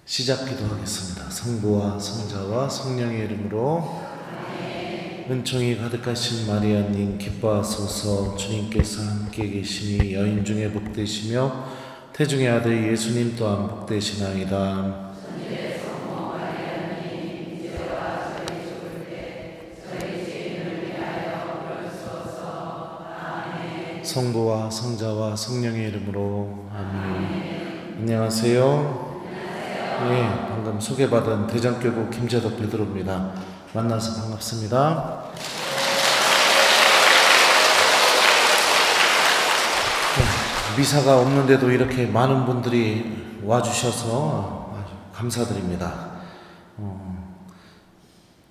시작 기도하겠습니다. 성부와 성자와 성령의 이름으로. 은총이 가득하신 마리아님 기뻐하소서. 주님께서 함께 계시니 여인 중에 복되시며 태중의 아들 예수님 또한 복되시나이다. 성부와 성자와 성령의 이름으로. 아멘. 안녕하세요. 예, 방금 소개받은 대장교구 김재덕 베드로입니다. 만나서 반갑습니다. 미사가 없는데도 이렇게 많은 분들이 와주셔서 아주 감사드립니다.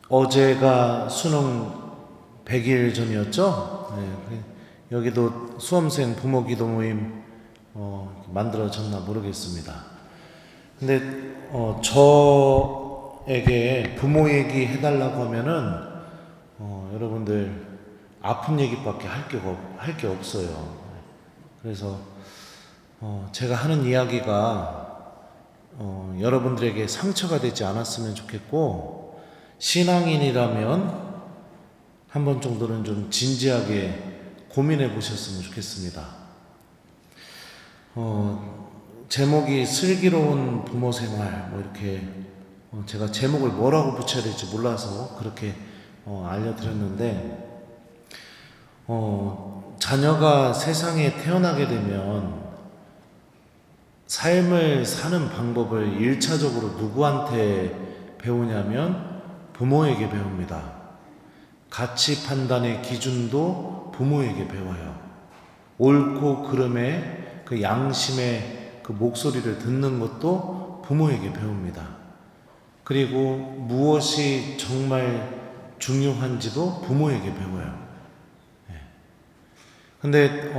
어제가 수능 100일 전이었죠? 네, 여기도 수험생 부모 기도 모임 만들어졌나 모르겠습니다. 근데 저에게 부모 얘기 해달라고 하면은 여러분들 아픈 얘기밖에 할 게 없어요. 그래서 제가 하는 이야기가 여러분들에게 상처가 되지 않았으면 좋겠고, 신앙인이라면 한 번 정도는 좀 진지하게 고민해 보셨으면 좋겠습니다. 제목이 슬기로운 부모 생활, 이렇게 제가 제목을 뭐라고 붙여야 될지 몰라서 그렇게 알려드렸는데, 자녀가 세상에 태어나게 되면 삶을 사는 방법을 1차적으로 누구한테 배우냐면 부모에게 배웁니다. 가치 판단의 기준도 부모에게 배워요. 옳고 그름의 그 양심의 그 목소리를 듣는 것도 부모에게 배웁니다. 그리고 무엇이 정말 중요한지도 부모에게 배워요. 근데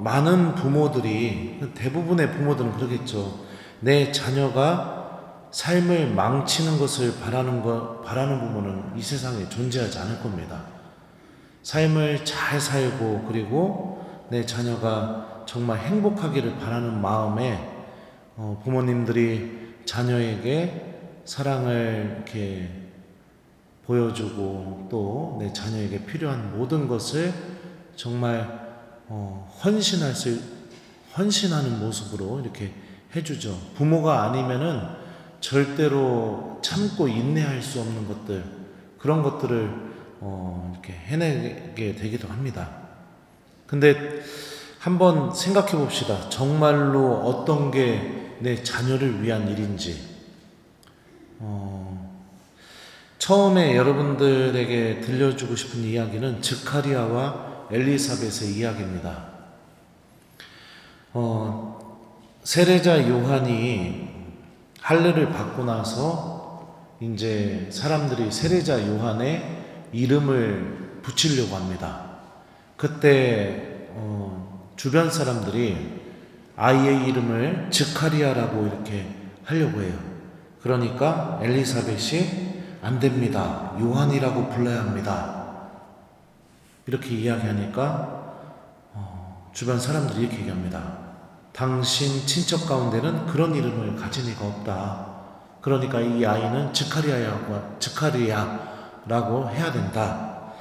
많은 부모들이, 대부분의 부모들은 그러겠죠. 내 자녀가 삶을 망치는 것을 바라는 부모는 이 세상에 존재하지 않을 겁니다. 삶을 잘 살고, 그리고 내 자녀가 정말 행복하기를 바라는 마음에 부모님들이 자녀에게 사랑을 이렇게 보여주고, 또 내 자녀에게 필요한 모든 것을 정말 헌신하는 모습으로 이렇게 해주죠. 부모가 아니면은 절대로 참고 인내할 수 없는 것들, 그런 것들을 이렇게 해내게 되기도 합니다. 근데 한번 생각해 봅시다. 정말로 어떤 게 내 자녀를 위한 일인지. 처음에 여러분들에게 들려주고 싶은 이야기는 스가랴와 엘리사벳의 이야기입니다. 세례자 요한이 할례를 받고 나서 이제 사람들이 세례자 요한의 이름을 붙이려고 합니다. 그때 주변 사람들이 아이의 이름을 스가랴라고 이렇게 하려고 해요. 그러니까 엘리사벳이 안 됩니다. 요한이라고 불러야 합니다. 이렇게 이야기하니까 주변 사람들이 이렇게 얘기합니다. 당신 친척 가운데는 그런 이름을 가진 이가 없다. 그러니까 이 아이는 스가랴라고 해야 된다.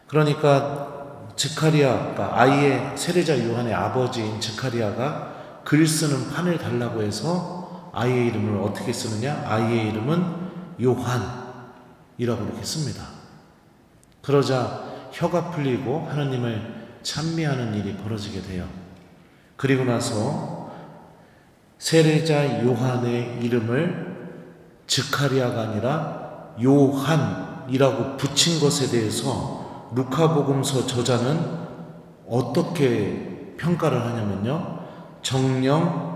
그러니까 스가랴가, 아이의 세례자 요한의 아버지인 스가랴가 글 쓰는 판을 달라고 해서 아이의 이름을 어떻게 쓰느냐? 아이의 이름은 요한이라고 이렇게 씁니다. 그러자 혀가 풀리고 하나님을 찬미하는 일이 벌어지게 돼요. 그리고 나서 세례자 요한의 이름을 스가랴가 아니라 요한이라고 붙인 것에 대해서 루카복음서 저자는 어떻게 평가를 하냐면요, 정녕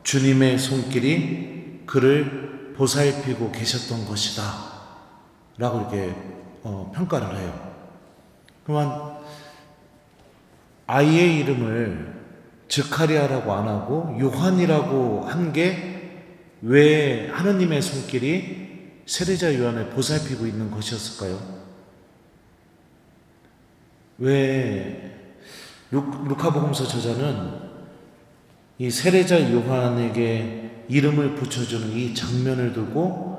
주님의 손길이 그를 보살피고 계셨던 것이다 라고 이렇게 평가를 해요. 그러면 아이의 이름을 스가랴라고 안 하고 요한이라고 한 게 왜 하느님의 손길이 세례자 요한을 보살피고 있는 것이었을까요? 왜 루카복음서 저자는 이 세례자 요한에게 이름을 붙여주는 이 장면을 두고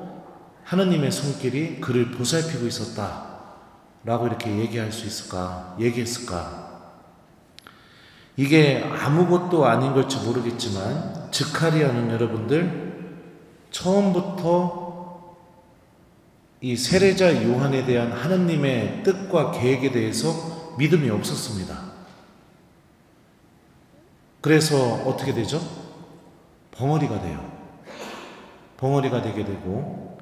하느님의 손길이 그를 보살피고 있었다라고 이렇게 얘기했을까? 이게 아무것도 아닌 걸지 모르겠지만 스가랴는 여러분들 처음부터 이 세례자 요한에 대한 하느님의 뜻과 계획에 대해서 믿음이 없었습니다. 그래서 어떻게 되죠? 벙어리가 돼요. 벙어리가 되게 되고,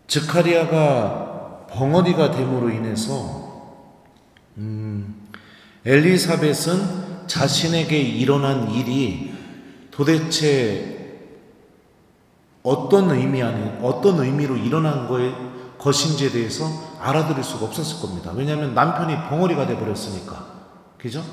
스가랴가 벙어리가 됨으로 인해서 엘리사벳은 자신에게 일어난 일이 도대체 어떤 의미로 일어난 것인지에 대해서 알아들을 수가 없었을 겁니다. 왜냐하면 남편이 벙어리가 돼버렸으니까. 그죠?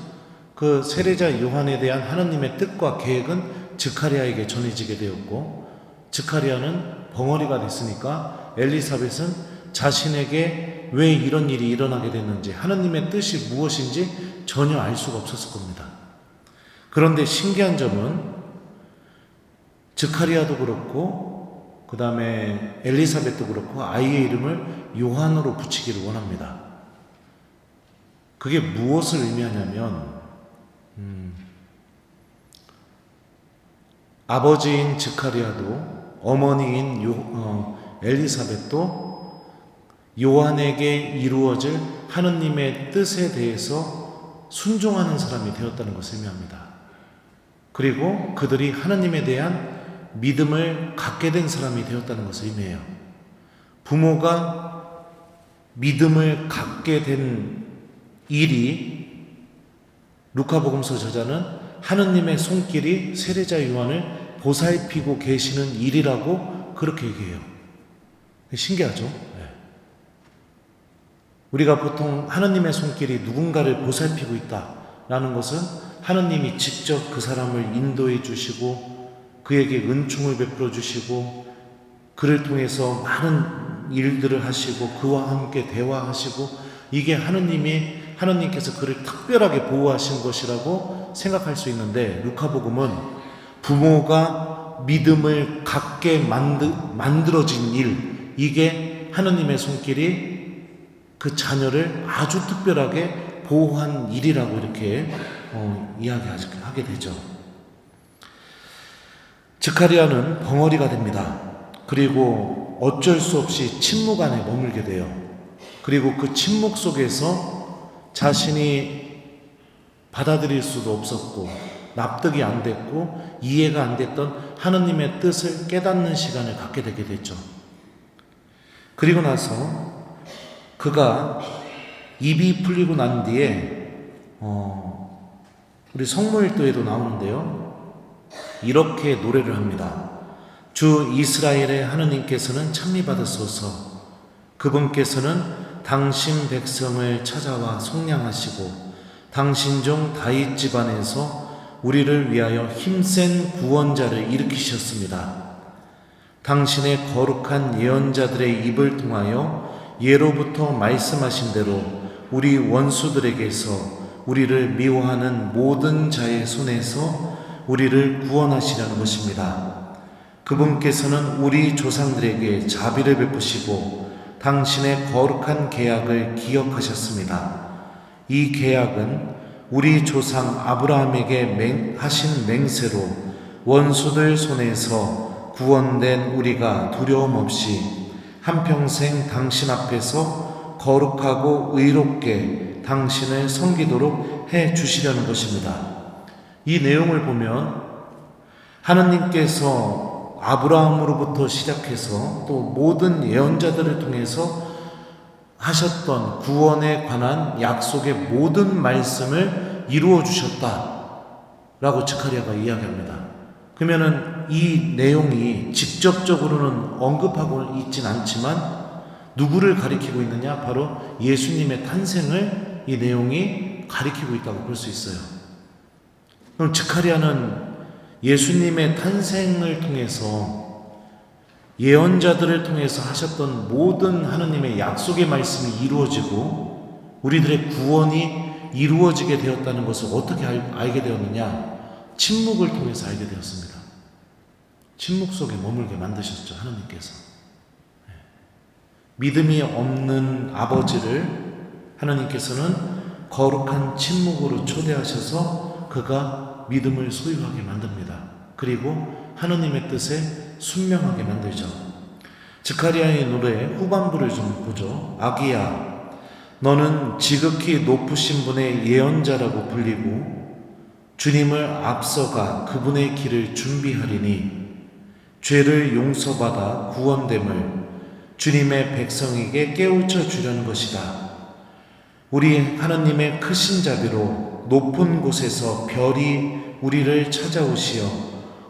그 세례자 요한에 대한 하나님의 뜻과 계획은 스가랴에게 전해지게 되었고, 스가랴는 벙어리가 됐으니까 엘리사벳은 자신에게 왜 이런 일이 일어나게 됐는지, 하나님의 뜻이 무엇인지 전혀 알 수가 없었을 겁니다. 그런데 신기한 점은 스가랴도 그렇고 그 다음에 엘리사벳도 그렇고 아이의 이름을 요한으로 붙이기를 원합니다. 그게 무엇을 의미하냐면 아버지인 스가랴도 어머니인 엘리사벳도 요한에게 이루어질 하느님의 뜻에 대해서 순종하는 사람이 되었다는 것을 의미합니다. 그리고 그들이 하느님에 대한 믿음을 갖게 된 사람이 되었다는 것을 의미해요. 부모가 믿음을 갖게 된 일이, 루카복음서 저자는 하느님의 손길이 세례자 요한을 보살피고 계시는 일이라고 그렇게 얘기해요. 신기하죠? 우리가 보통 하느님의 손길이 누군가를 보살피고 있다라는 것은 하느님이 직접 그 사람을 인도해 주시고 그에게 은총을 베풀어 주시고 그를 통해서 많은 일들을 하시고 그와 함께 대화하시고, 이게 하느님께서 그를 특별하게 보호하신 것이라고 생각할 수 있는데, 루카복음은 부모가 믿음을 갖게 만들어진 일, 이게 하느님의 손길이 그 자녀를 아주 특별하게 보호한 일이라고 이렇게 이야기하게 되죠. 스가랴는 벙어리가 됩니다. 그리고 어쩔 수 없이 침묵 안에 머물게 돼요. 그리고 그 침묵 속에서 자신이 받아들일 수도 없었고 납득이 안 됐고 이해가 안 됐던 하느님의 뜻을 깨닫는 시간을 갖게 되게 됐죠. 그리고 나서 그가 입이 풀리고 난 뒤에 우리 성모일도에도 나오는데요, 이렇게 노래를 합니다. 주 이스라엘의 하느님께서는 찬미받으소서. 그분께서는 당신 백성을 찾아와 속량하시고 당신 종 다윗 집안에서 우리를 위하여 힘센 구원자를 일으키셨습니다. 당신의 거룩한 예언자들의 입을 통하여 예로부터 말씀하신 대로 우리 원수들에게서 우리를 미워하는 모든 자의 손에서 우리를 구원하시려는 것입니다. 그분께서는 우리 조상들에게 자비를 베푸시고 당신의 거룩한 계약을 기억하셨습니다. 이 계약은 우리 조상 아브라함에게 하신 맹세로 원수들 손에서 구원된 우리가 두려움 없이 한평생 당신 앞에서 거룩하고 의롭게 당신을 섬기도록 해 주시려는 것입니다. 이 내용을 보면 하느님께서 아브라함으로부터 시작해서 또 모든 예언자들을 통해서 하셨던 구원에 관한 약속의 모든 말씀을 이루어 주셨다라고 스가랴가 이야기합니다. 그러면은 이 내용이 직접적으로는 언급하고 있진 않지만 누구를 가리키고 있느냐? 바로 예수님의 탄생을 이 내용이 가리키고 있다고 볼 수 있어요. 그럼 스가랴는 예수님의 탄생을 통해서 예언자들을 통해서 하셨던 모든 하느님의 약속의 말씀이 이루어지고 우리들의 구원이 이루어지게 되었다는 것을 어떻게 알게 되었느냐? 침묵을 통해서 알게 되었습니다. 침묵 속에 머물게 만드셨죠, 하나님께서. 믿음이 없는 아버지를 하나님께서는 거룩한 침묵으로 초대하셔서 그가 믿음을 소유하게 만듭니다. 그리고 하나님의 뜻에 순명하게 만들죠. 스가랴의 노래 후반부를 좀 보죠. 아기야, 너는 지극히 높으신 분의 예언자라고 불리고 주님을 앞서가 그분의 길을 준비하리니 죄를 용서받아 구원됨을 주님의 백성에게 깨우쳐 주려는 것이다. 우리 하나님의 크신 자비로 높은 곳에서 별이 우리를 찾아오시어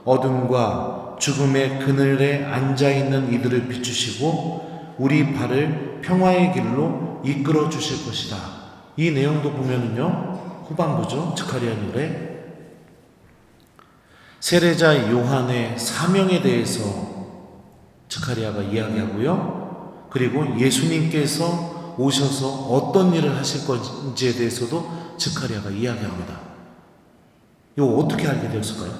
어둠과 죽음의 그늘에 앉아있는 이들을 비추시고 우리 발을 평화의 길로 이끌어 주실 것이다. 이 내용도 보면은요, 후반부죠. 스가랴 노래. 세례자 요한의 사명에 대해서 스가랴가 이야기하고요. 그리고 예수님께서 오셔서 어떤 일을 하실 건지에 대해서도 스가랴가 이야기합니다. 이거 어떻게 알게 되었을까요?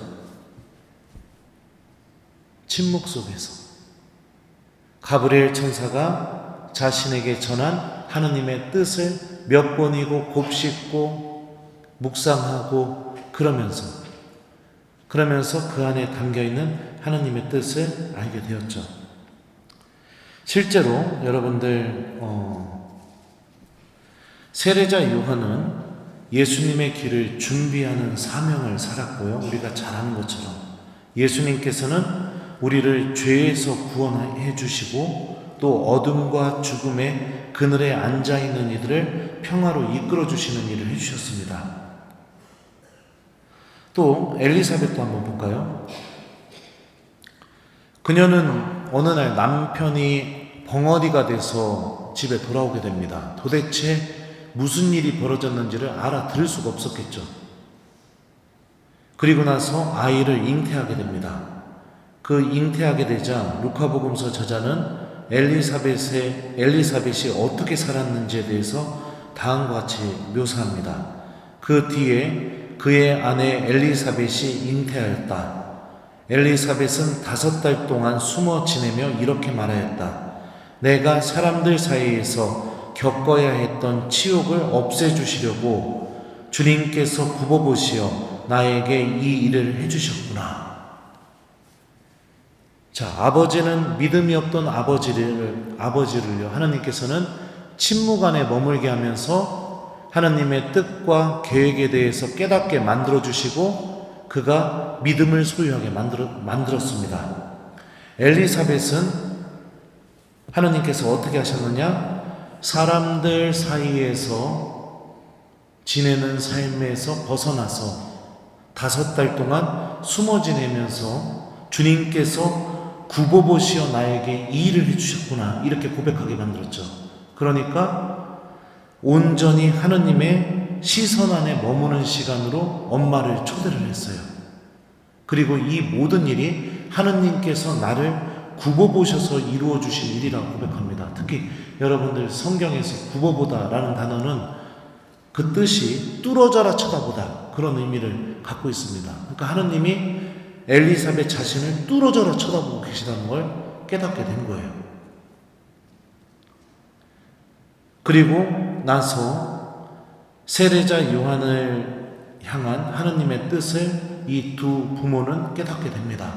침묵 속에서 가브리엘 천사가 자신에게 전한 하느님의 뜻을 몇 번이고 곱씹고 묵상하고 그러면서 그 안에 담겨있는 하나님의 뜻을 알게 되었죠. 실제로 여러분들 세례자 요한은 예수님의 길을 준비하는 사명을 살았고요. 우리가 잘 아는 것처럼 예수님께서는 우리를 죄에서 구원해 주시고 또 어둠과 죽음의 그늘에 앉아있는 이들을 평화로 이끌어 주시는 일을 해주셨습니다. 또 엘리사벳도 한번 볼까요? 그녀는 어느 날 남편이 벙어리가 돼서 집에 돌아오게 됩니다. 도대체 무슨 일이 벌어졌는지를 알아들을 수가 없었겠죠. 그리고 나서 아이를 잉태하게 됩니다. 그 잉태하게 되자 루카복음서 저자는 엘리사벳이 어떻게 살았는지에 대해서 다음과 같이 묘사합니다. 그 뒤에 그의 아내 엘리사벳이 잉태하였다. 엘리사벳은 5달 동안 숨어 지내며 이렇게 말하였다. 내가 사람들 사이에서 겪어야 했던 치욕을 없애주시려고 주님께서 굽어보시어 나에게 이 일을 해주셨구나. 자, 아버지는 믿음이 없던 아버지를요, 하나님께서는 침묵 안에 머물게 하면서 하나님의 뜻과 계획에 대해서 깨닫게 만들어주시고 그가 믿음을 소유하게 만들었습니다. 엘리사벳은 하나님께서 어떻게 하셨느냐? 사람들 사이에서 지내는 삶에서 벗어나서 5달 동안 숨어 지내면서 주님께서 굽어보시어 나에게 이 일을 해주셨구나, 이렇게 고백하게 만들었죠. 그러니까 온전히 하느님의 시선 안에 머무는 시간으로 엄마를 초대를 했어요. 그리고 이 모든 일이 하느님께서 나를 굽어보셔서 이루어 주신 일이라고 고백합니다. 특히 여러분들 성경에서 굽어보다라는 단어는 그 뜻이 뚫어져라 쳐다보다, 그런 의미를 갖고 있습니다. 그러니까 하느님이 엘리사벳 자신을 뚫어져라 쳐다보고 계시다는 걸 깨닫게 된 거예요. 그리고 나서 세례자 요한을 향한 하느님의 뜻을 이 두 부모는 깨닫게 됩니다.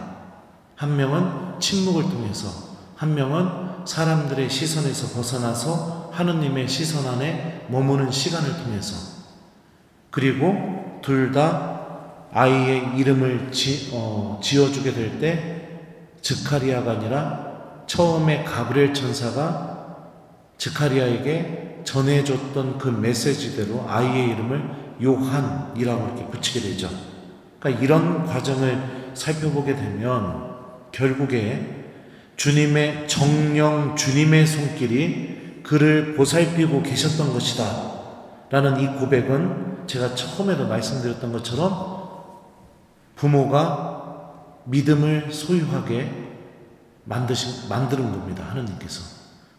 한 명은 침묵을 통해서, 한 명은 사람들의 시선에서 벗어나서 하느님의 시선 안에 머무는 시간을 통해서, 그리고 둘 다 아이의 이름을 지어주게 될 때 스가랴가 아니라 처음에 가브리엘 천사가 스가랴에게 전해줬던 그 메시지대로 아이의 이름을 요한이라고 이렇게 붙이게 되죠. 그러니까 이런 과정을 살펴보게 되면 결국에 주님의 정령, 주님의 손길이 그를 보살피고 계셨던 것이다 라는 이 고백은 제가 처음에도 말씀드렸던 것처럼 부모가 믿음을 소유하게 만드는 겁니다, 하느님께서.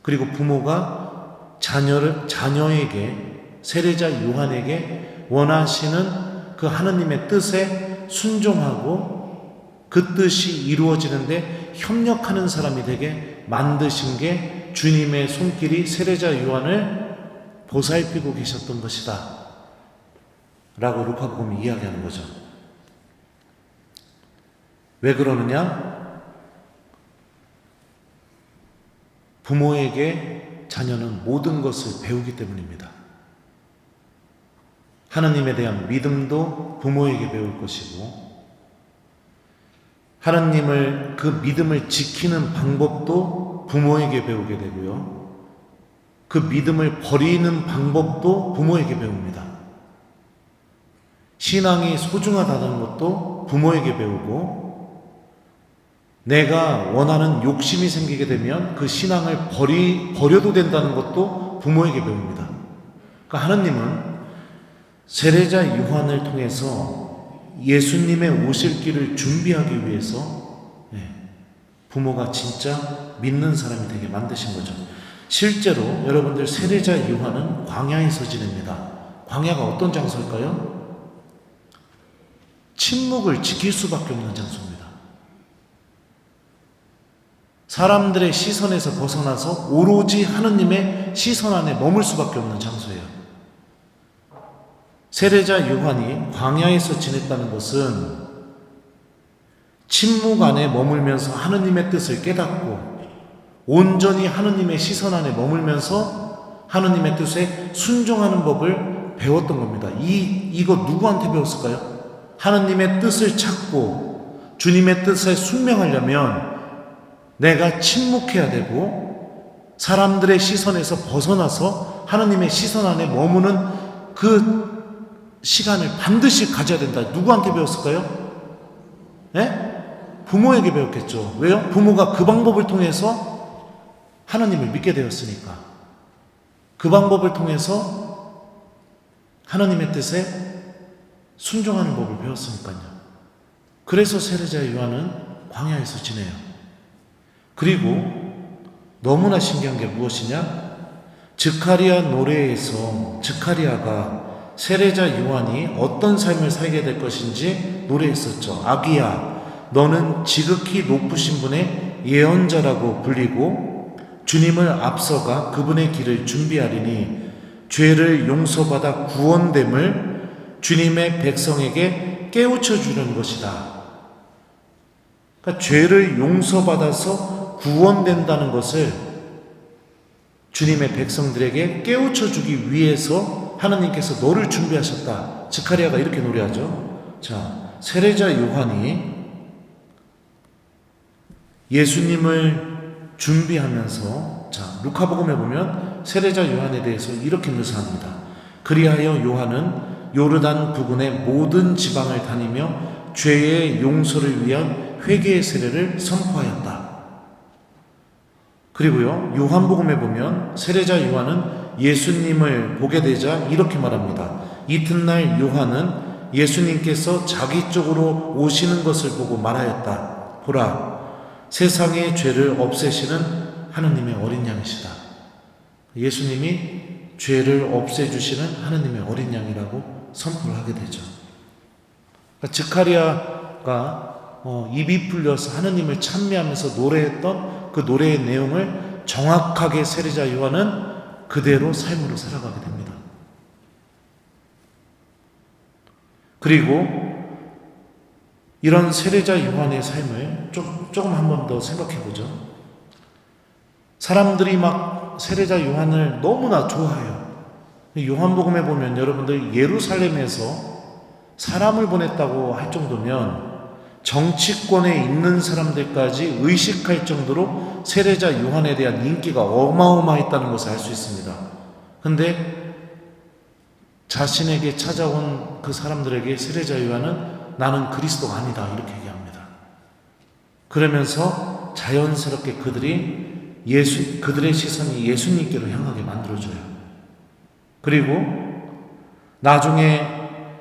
그리고 부모가 자녀에게, 세례자 요한에게 원하시는 그 하느님의 뜻에 순종하고 그 뜻이 이루어지는데 협력하는 사람이 되게 만드신 게 주님의 손길이 세례자 요한을 보살피고 계셨던 것이다 라고 루카복음이 이야기하는 거죠. 왜 그러느냐? 부모에게 자녀는 모든 것을 배우기 때문입니다. 하나님에 대한 믿음도 부모에게 배울 것이고, 하나님을 그 믿음을 지키는 방법도 부모에게 배우게 되고요. 그 믿음을 버리는 방법도 부모에게 배웁니다. 신앙이 소중하다는 것도 부모에게 배우고, 내가 원하는 욕심이 생기게 되면 그 신앙을 버려도 된다는 것도 부모에게 배웁니다. 그러니까 하나님은 세례자 요한을 통해서 예수님의 오실 길을 준비하기 위해서 부모가 진짜 믿는 사람이 되게 만드신 거죠. 실제로 여러분들 세례자 요한은 광야에서 지냅니다. 광야가 어떤 장소일까요? 침묵을 지킬 수밖에 없는 장소입니다. 사람들의 시선에서 벗어나서 오로지 하느님의 시선 안에 머물 수밖에 없는 장소예요. 세례자 요한이 광야에서 지냈다는 것은 침묵 안에 머물면서 하느님의 뜻을 깨닫고 온전히 하느님의 시선 안에 머물면서 하느님의 뜻에 순종하는 법을 배웠던 겁니다. 이거 누구한테 배웠을까요? 하느님의 뜻을 찾고 주님의 뜻에 순명하려면 내가 침묵해야 되고 사람들의 시선에서 벗어나서 하느님의 시선 안에 머무는 그 시간을 반드시 가져야 된다. 누구한테 배웠을까요? 부모에게 배웠겠죠. 왜요? 부모가 그 방법을 통해서 하나님을 믿게 되었으니까. 그 방법을 통해서 하나님의 뜻에 순종하는 법을 배웠으니까요. 그래서 세례자 요한은 광야에서 지내요. 그리고 너무나 신기한 게 무엇이냐? 스가랴 노래에서 스가랴가 세례자 요한이 어떤 삶을 살게 될 것인지 노래했었죠. 아기야, 너는 지극히 높으신 분의 예언자라고 불리고 주님을 앞서가 그분의 길을 준비하리니 죄를 용서받아 구원됨을 주님의 백성에게 깨우쳐 주는 것이다. 그러니까 죄를 용서받아서 구원된다는 것을 주님의 백성들에게 깨우쳐 주기 위해서 하나님께서 너를 준비하셨다. 스가랴가 이렇게 노래하죠. 자, 세례자 요한이 예수님을 준비하면서, 자, 루카복음에 보면 세례자 요한에 대해서 이렇게 묘사합니다. 그리하여 요한은 요르단 부근의 모든 지방을 다니며 죄의 용서를 위한 회개의 세례를 선포하였다. 그리고요, 요한복음에 보면 세례자 요한은 예수님을 보게 되자 이렇게 말합니다. 이튿날 요한은 예수님께서 자기 쪽으로 오시는 것을 보고 말하였다. 보라, 세상의 죄를 없애시는 하느님의 어린 양이시다. 예수님이 죄를 없애주시는 하느님의 어린 양이라고 선포를 하게 되죠. 스가랴가 입이 풀려서 하느님을 찬미하면서 노래했던 그 노래의 내용을 정확하게 세례자 요한은 그대로 삶으로 살아가게 됩니다. 그리고 이런 세례자 요한의 삶을 조금 한 번 더 생각해 보죠. 사람들이 막 세례자 요한을 너무나 좋아해요. 요한복음에 보면 여러분들 예루살렘에서 사람을 보냈다고 할 정도면 정치권에 있는 사람들까지 의식할 정도로 세례자 요한에 대한 인기가 어마어마했다는 것을 알 수 있습니다. 근데 자신에게 찾아온 그 사람들에게 세례자 요한은 나는 그리스도가 아니다 이렇게 얘기합니다. 그러면서 자연스럽게 그들의 시선이 예수님께로 향하게 만들어줘요. 그리고 나중에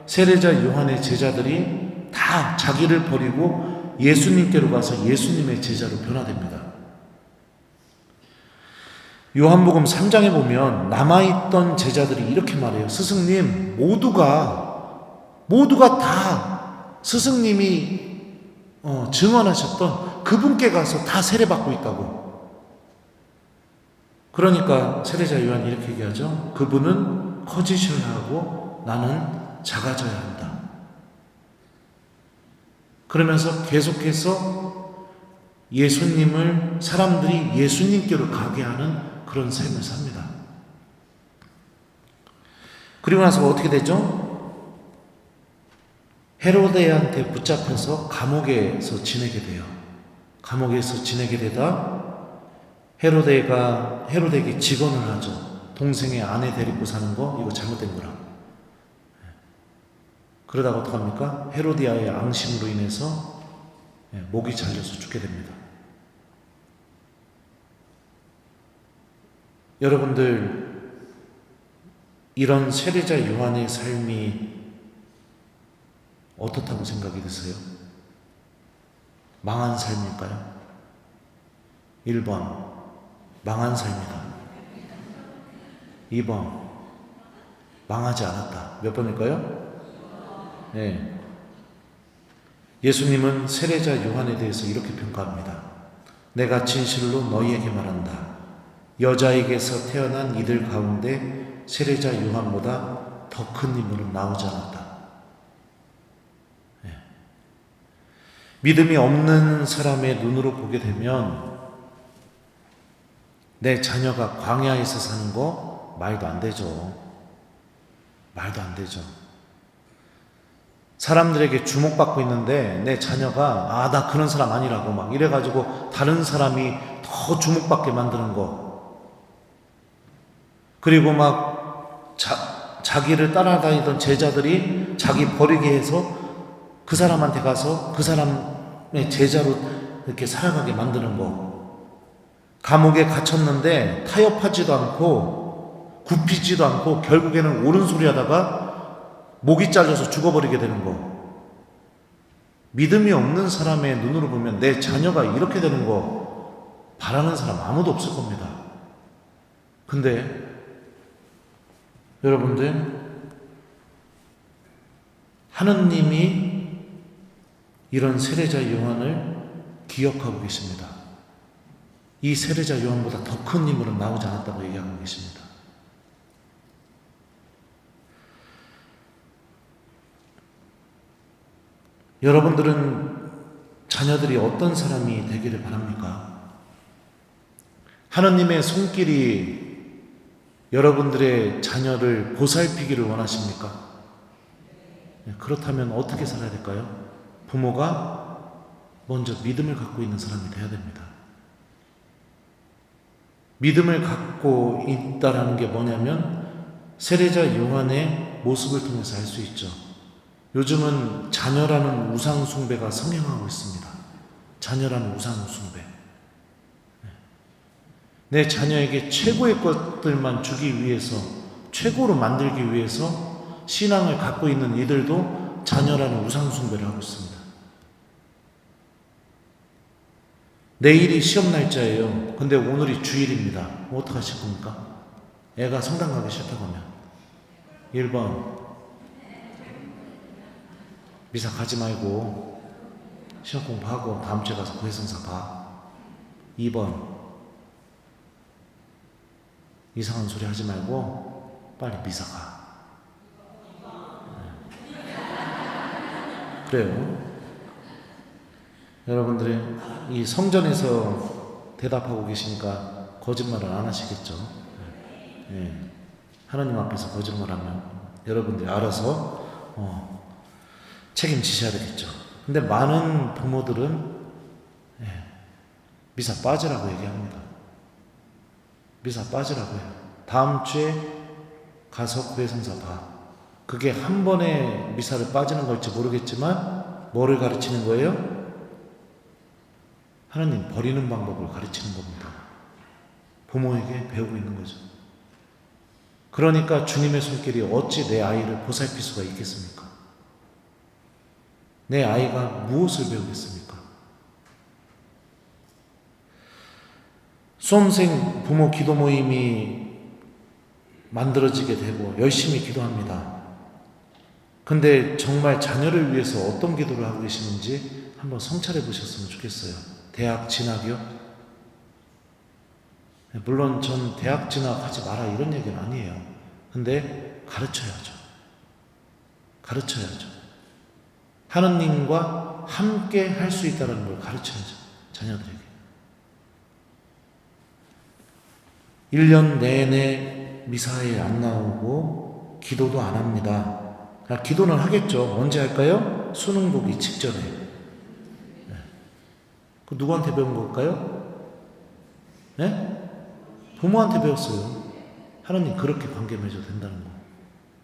세례자 요한의 제자들이 다 자기를 버리고 예수님께로 가서 예수님의 제자로 변화됩니다. 요한복음 3장에 보면 남아있던 제자들이 이렇게 말해요. 스승님, 모두가 다 스승님이 증언하셨던 그분께 가서 다 세례받고 있다고. 그러니까 세례자 요한이 이렇게 얘기하죠. 그분은 커지셔야 하고 나는 작아져야 한다. 그러면서 계속해서 예수님을, 사람들이 예수님께로 가게 하는 그런 삶을 삽니다. 그리고 나서 어떻게 되죠? 헤로데한테 붙잡혀서 감옥에서 지내게 돼요. 감옥에서 지내게 되다 헤로데에게 직언을 하죠. 동생의 아내 데리고 사는 거 이거 잘못된 거라. 그러다가 어떡합니까? 헤로디아의 앙심으로 인해서 목이 잘려서 죽게 됩니다. 여러분들, 이런 세례자 요한의 삶이 어떻다고 생각이 드세요? 망한 삶일까요? 1번 망한 삶이다. 2번 망하지 않았다. 몇 번일까요? 네. 예수님은 세례자 요한에 대해서 이렇게 평가합니다. 내가 진실로 너희에게 말한다. 여자에게서 태어난 이들 가운데 세례자 요한보다 더 큰 인물은 나오지 않았다. 네. 믿음이 없는 사람의 눈으로 보게 되면 내 자녀가 광야에서 사는 거 말도 안 되죠. 말도 안 되죠. 사람들에게 주목받고 있는데 내 자녀가 나 그런 사람 아니라고 막 이래가지고 다른 사람이 더 주목받게 만드는 거. 그리고 막 자기를 따라다니던 제자들이 자기 버리게 해서 그 사람한테 가서 그 사람의 제자로 이렇게 살아가게 만드는 거. 감옥에 갇혔는데 타협하지도 않고 굽히지도 않고 결국에는 옳은 소리 하다가 목이 잘려서 죽어버리게 되는 거. 믿음이 없는 사람의 눈으로 보면 내 자녀가 이렇게 되는 거 바라는 사람 아무도 없을 겁니다. 근데 여러분들, 하느님이 이런 세례자 요한을 기억하고 계십니다. 이 세례자 요한보다 더 큰 인물은 나오지 않았다고 얘기하고 계십니다. 여러분들은 자녀들이 어떤 사람이 되기를 바랍니까? 하느님의 손길이 여러분들의 자녀를 보살피기를 원하십니까? 그렇다면 어떻게 살아야 될까요? 부모가 먼저 믿음을 갖고 있는 사람이 되어야 됩니다. 믿음을 갖고 있다라는 게 뭐냐면 세례자 요한의 모습을 통해서 알 수 있죠. 요즘은 자녀라는 우상 숭배가 성행하고 있습니다. 자녀라는 우상 숭배. 내 자녀에게 최고의 것들만 주기 위해서, 최고로 만들기 위해서 신앙을 갖고 있는 이들도 자녀라는 우상 숭배를 하고 있습니다. 내일이 시험 날짜예요. 근데 오늘이 주일입니다. 어떡하실 겁니까? 애가 성당 가기 싫다고 하면 1번 미사 가지 말고 시험 공부하고 다음 주에 가서 고해성사 봐. 2번 이상한 소리 하지 말고 빨리 미사 가. 그래요. 여러분들이 이 성전에서 대답하고 계시니까 거짓말을 안 하시겠죠. 예. 하나님 앞에서 거짓말하면 여러분들이 알아서 책임지셔야 되겠죠. 근데 많은 부모들은 미사 빠지라고 얘기합니다. 미사 빠지라고 해요. 다음 주에 가서 구해성사 봐. 그게 한 번에 미사를 빠지는 걸지 모르겠지만 뭐를 가르치는 거예요? 하나님 버리는 방법을 가르치는 겁니다. 부모에게 배우고 있는 거죠. 그러니까 주님의 손길이 어찌 내 아이를 보살필 수가 있겠습니까? 내 아이가 무엇을 배우겠습니까? 수험생 부모 기도 모임이 만들어지게 되고 열심히 기도합니다. 근데 정말 자녀를 위해서 어떤 기도를 하고 계시는지 한번 성찰해 보셨으면 좋겠어요. 대학 진학이요? 물론 전 대학 진학하지 마라 이런 얘기는 아니에요. 근데 가르쳐야죠. 가르쳐야죠. 하느님과 함께 할 수 있다는 걸 가르쳐야죠. 자녀들에게. 1년 내내 미사에 안 나오고 기도도 안 합니다. 기도는 하겠죠. 언제 할까요? 수능 보기 직전에. 네. 그 누구한테 배운 걸까요? 네? 부모한테 배웠어요. 하나님 그렇게 관계 맺어도 된다는 거.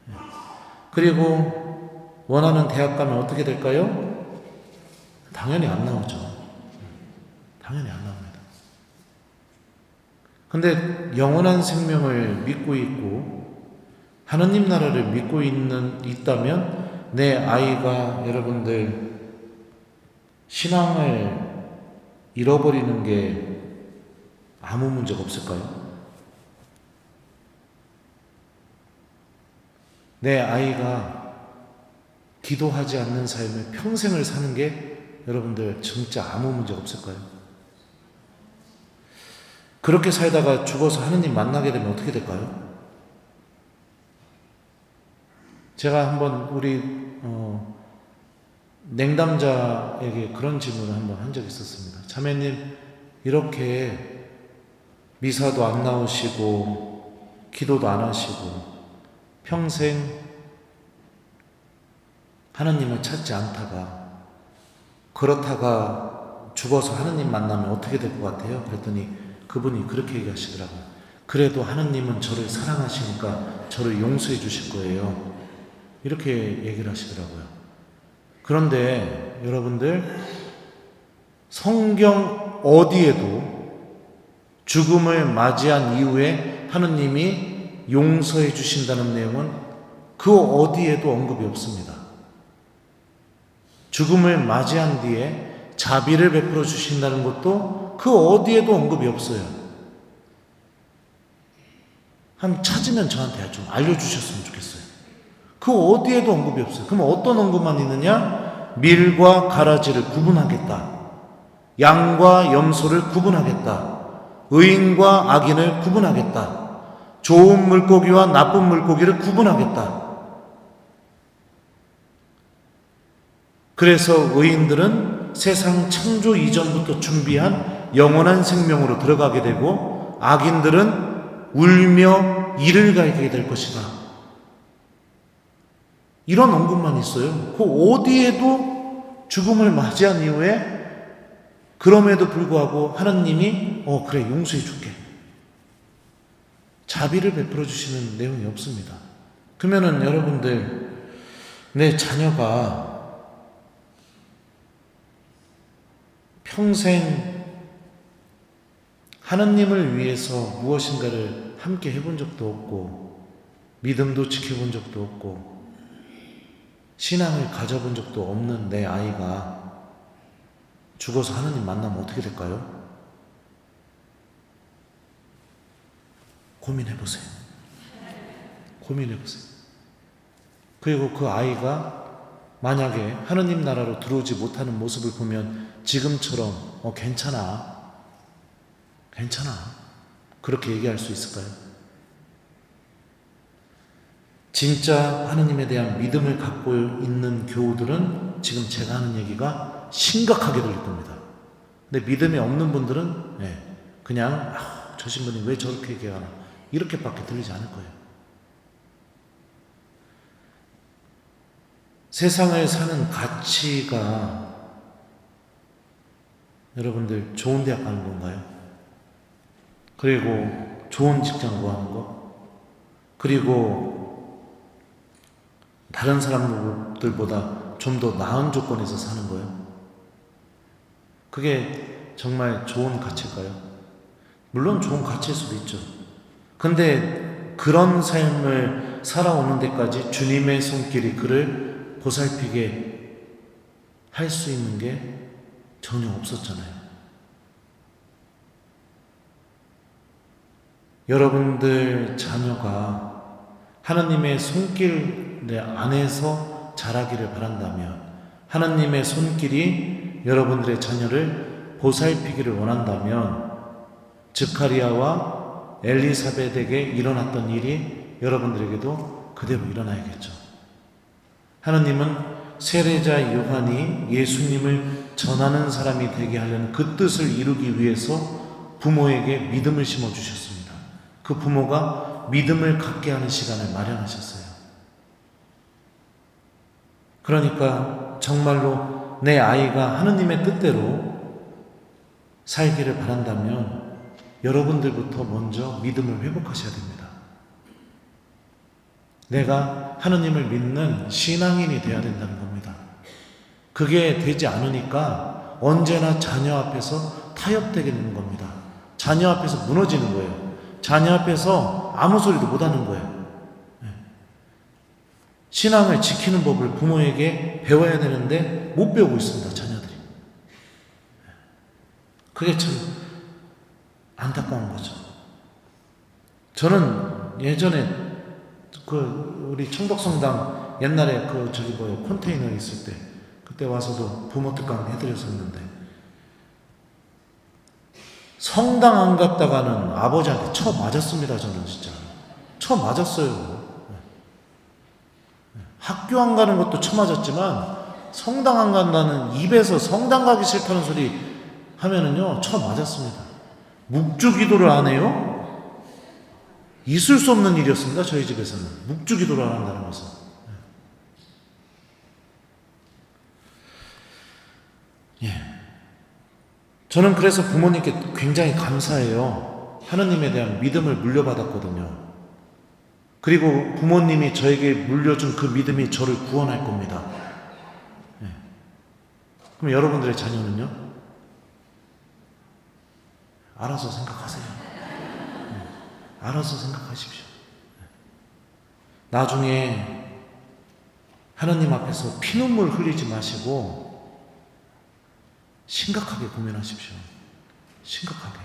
네. 그리고 원하는 대학 가면 어떻게 될까요? 당연히 안 나오죠. 당연히 안 나옵니다. 근데 영원한 생명을 믿고 있고 하느님 나라를 믿고 있다면 내 아이가 여러분들 신앙을 잃어버리는 게 아무 문제가 없을까요? 내 아이가 기도하지 않는 삶을 평생을 사는 게 여러분들 진짜 아무 문제가 없을까요? 그렇게 살다가 죽어서 하느님 만나게 되면 어떻게 될까요? 제가 한번 우리 냉담자에게 그런 질문을 한번 한 적이 있었습니다. 자매님, 이렇게 미사도 안 나오시고 기도도 안 하시고 평생 하느님을 찾지 않다가 그렇다가 죽어서 하느님 만나면 어떻게 될 것 같아요? 그랬더니 그분이 그렇게 얘기하시더라고요. 그래도 하느님은 저를 사랑하시니까 저를 용서해 주실 거예요. 이렇게 얘기를 하시더라고요. 그런데 여러분들 성경 어디에도 죽음을 맞이한 이후에 하느님이 용서해 주신다는 내용은 그 어디에도 언급이 없습니다. 죽음을 맞이한 뒤에 자비를 베풀어 주신다는 것도 그 어디에도 언급이 없어요. 한 찾으면 저한테 좀 알려주셨으면 좋겠어요. 그 어디에도 언급이 없어요. 그럼 어떤 언급만 있느냐? 밀과 가라지를 구분하겠다. 양과 염소를 구분하겠다. 의인과 악인을 구분하겠다. 좋은 물고기와 나쁜 물고기를 구분하겠다. 그래서 의인들은 세상 창조 이전부터 준비한 영원한 생명으로 들어가게 되고 악인들은 울며 이를 갈게 될 것이다. 이런 언급만 있어요. 그 어디에도 죽음을 맞이한 이후에 그럼에도 불구하고 하나님이 그래 용서해 줄게. 자비를 베풀어 주시는 내용이 없습니다. 그러면은 여러분들 내 자녀가 평생 하나님을 위해서 무엇인가를 함께 해본 적도 없고 믿음도 지켜본 적도 없고 신앙을 가져본 적도 없는 내 아이가 죽어서 하나님 만나면 어떻게 될까요? 고민해보세요. 고민해보세요. 그리고 그 아이가 만약에 하느님 나라로 들어오지 못하는 모습을 보면 지금처럼 괜찮아 그렇게 얘기할 수 있을까요? 진짜 하느님에 대한 믿음을 갖고 있는 교우들은 지금 제가 하는 얘기가 심각하게 들릴 겁니다. 근데 믿음이 없는 분들은 그냥 저 신부님 왜 저렇게 얘기하나 이렇게밖에 들리지 않을 거예요. 세상을 사는 가치가 여러분들 좋은 대학 가는 건가요? 그리고 좋은 직장 구하는 거? 그리고 다른 사람들보다 좀 더 나은 조건에서 사는 거예요? 그게 정말 좋은 가치일까요? 물론 좋은 가치일 수도 있죠. 근데 그런 삶을 살아오는 데까지 주님의 손길이 그를 보살피게 할 수 있는 게 전혀 없었잖아요. 여러분들 자녀가 하나님의 손길 안에서 자라기를 바란다면, 하나님의 손길이 여러분들의 자녀를 보살피기를 원한다면, 즈카리아와 엘리사벳에게 일어났던 일이 여러분들에게도 그대로 일어나야겠죠. 하나님은 세례자 요한이 예수님을 전하는 사람이 되게 하려는 그 뜻을 이루기 위해서 부모에게 믿음을 심어주셨습니다. 그 부모가 믿음을 갖게 하는 시간을 마련하셨어요. 그러니까 정말로 내 아이가 하느님의 뜻대로 살기를 바란다면 여러분들부터 먼저 믿음을 회복하셔야 됩니다. 내가 하느님을 믿는 신앙인이 되어야 된다는 겁니다. 그게 되지 않으니까 언제나 자녀 앞에서 타협되게 되는 겁니다. 자녀 앞에서 무너지는 거예요. 자녀 앞에서 아무 소리도 못하는 거예요. 신앙을 지키는 법을 부모에게 배워야 되는데 못 배우고 있습니다, 자녀들이. 그게 참 안타까운 거죠. 저는 예전에 우리 청덕성당 옛날에 컨테이너 있을 때 그때 와서도 부모 특강 해드렸었는데, 성당 안 갔다가는 아버지한테 쳐 맞았습니다. 저는 진짜 쳐 맞았어요. 학교 안 가는 것도 쳐 맞았지만 성당 안 간다는, 입에서 성당 가기 싫다는 소리 하면은요 쳐 맞았습니다. 묵주 기도를 안 해요? 있을 수 없는 일이었습니다. 저희 집에서는 묵주 기도를 안 한다는 것은. 저는 그래서 부모님께 굉장히 감사해요. 하나님에 대한 믿음을 물려받았거든요. 그리고 부모님이 저에게 물려준 그 믿음이 저를 구원할 겁니다. 그럼 여러분들의 자녀는요? 알아서 생각하세요. 알아서 생각하십시오. 나중에 하나님 앞에서 피눈물 흘리지 마시고 심각하게 고민하십시오. 심각하게.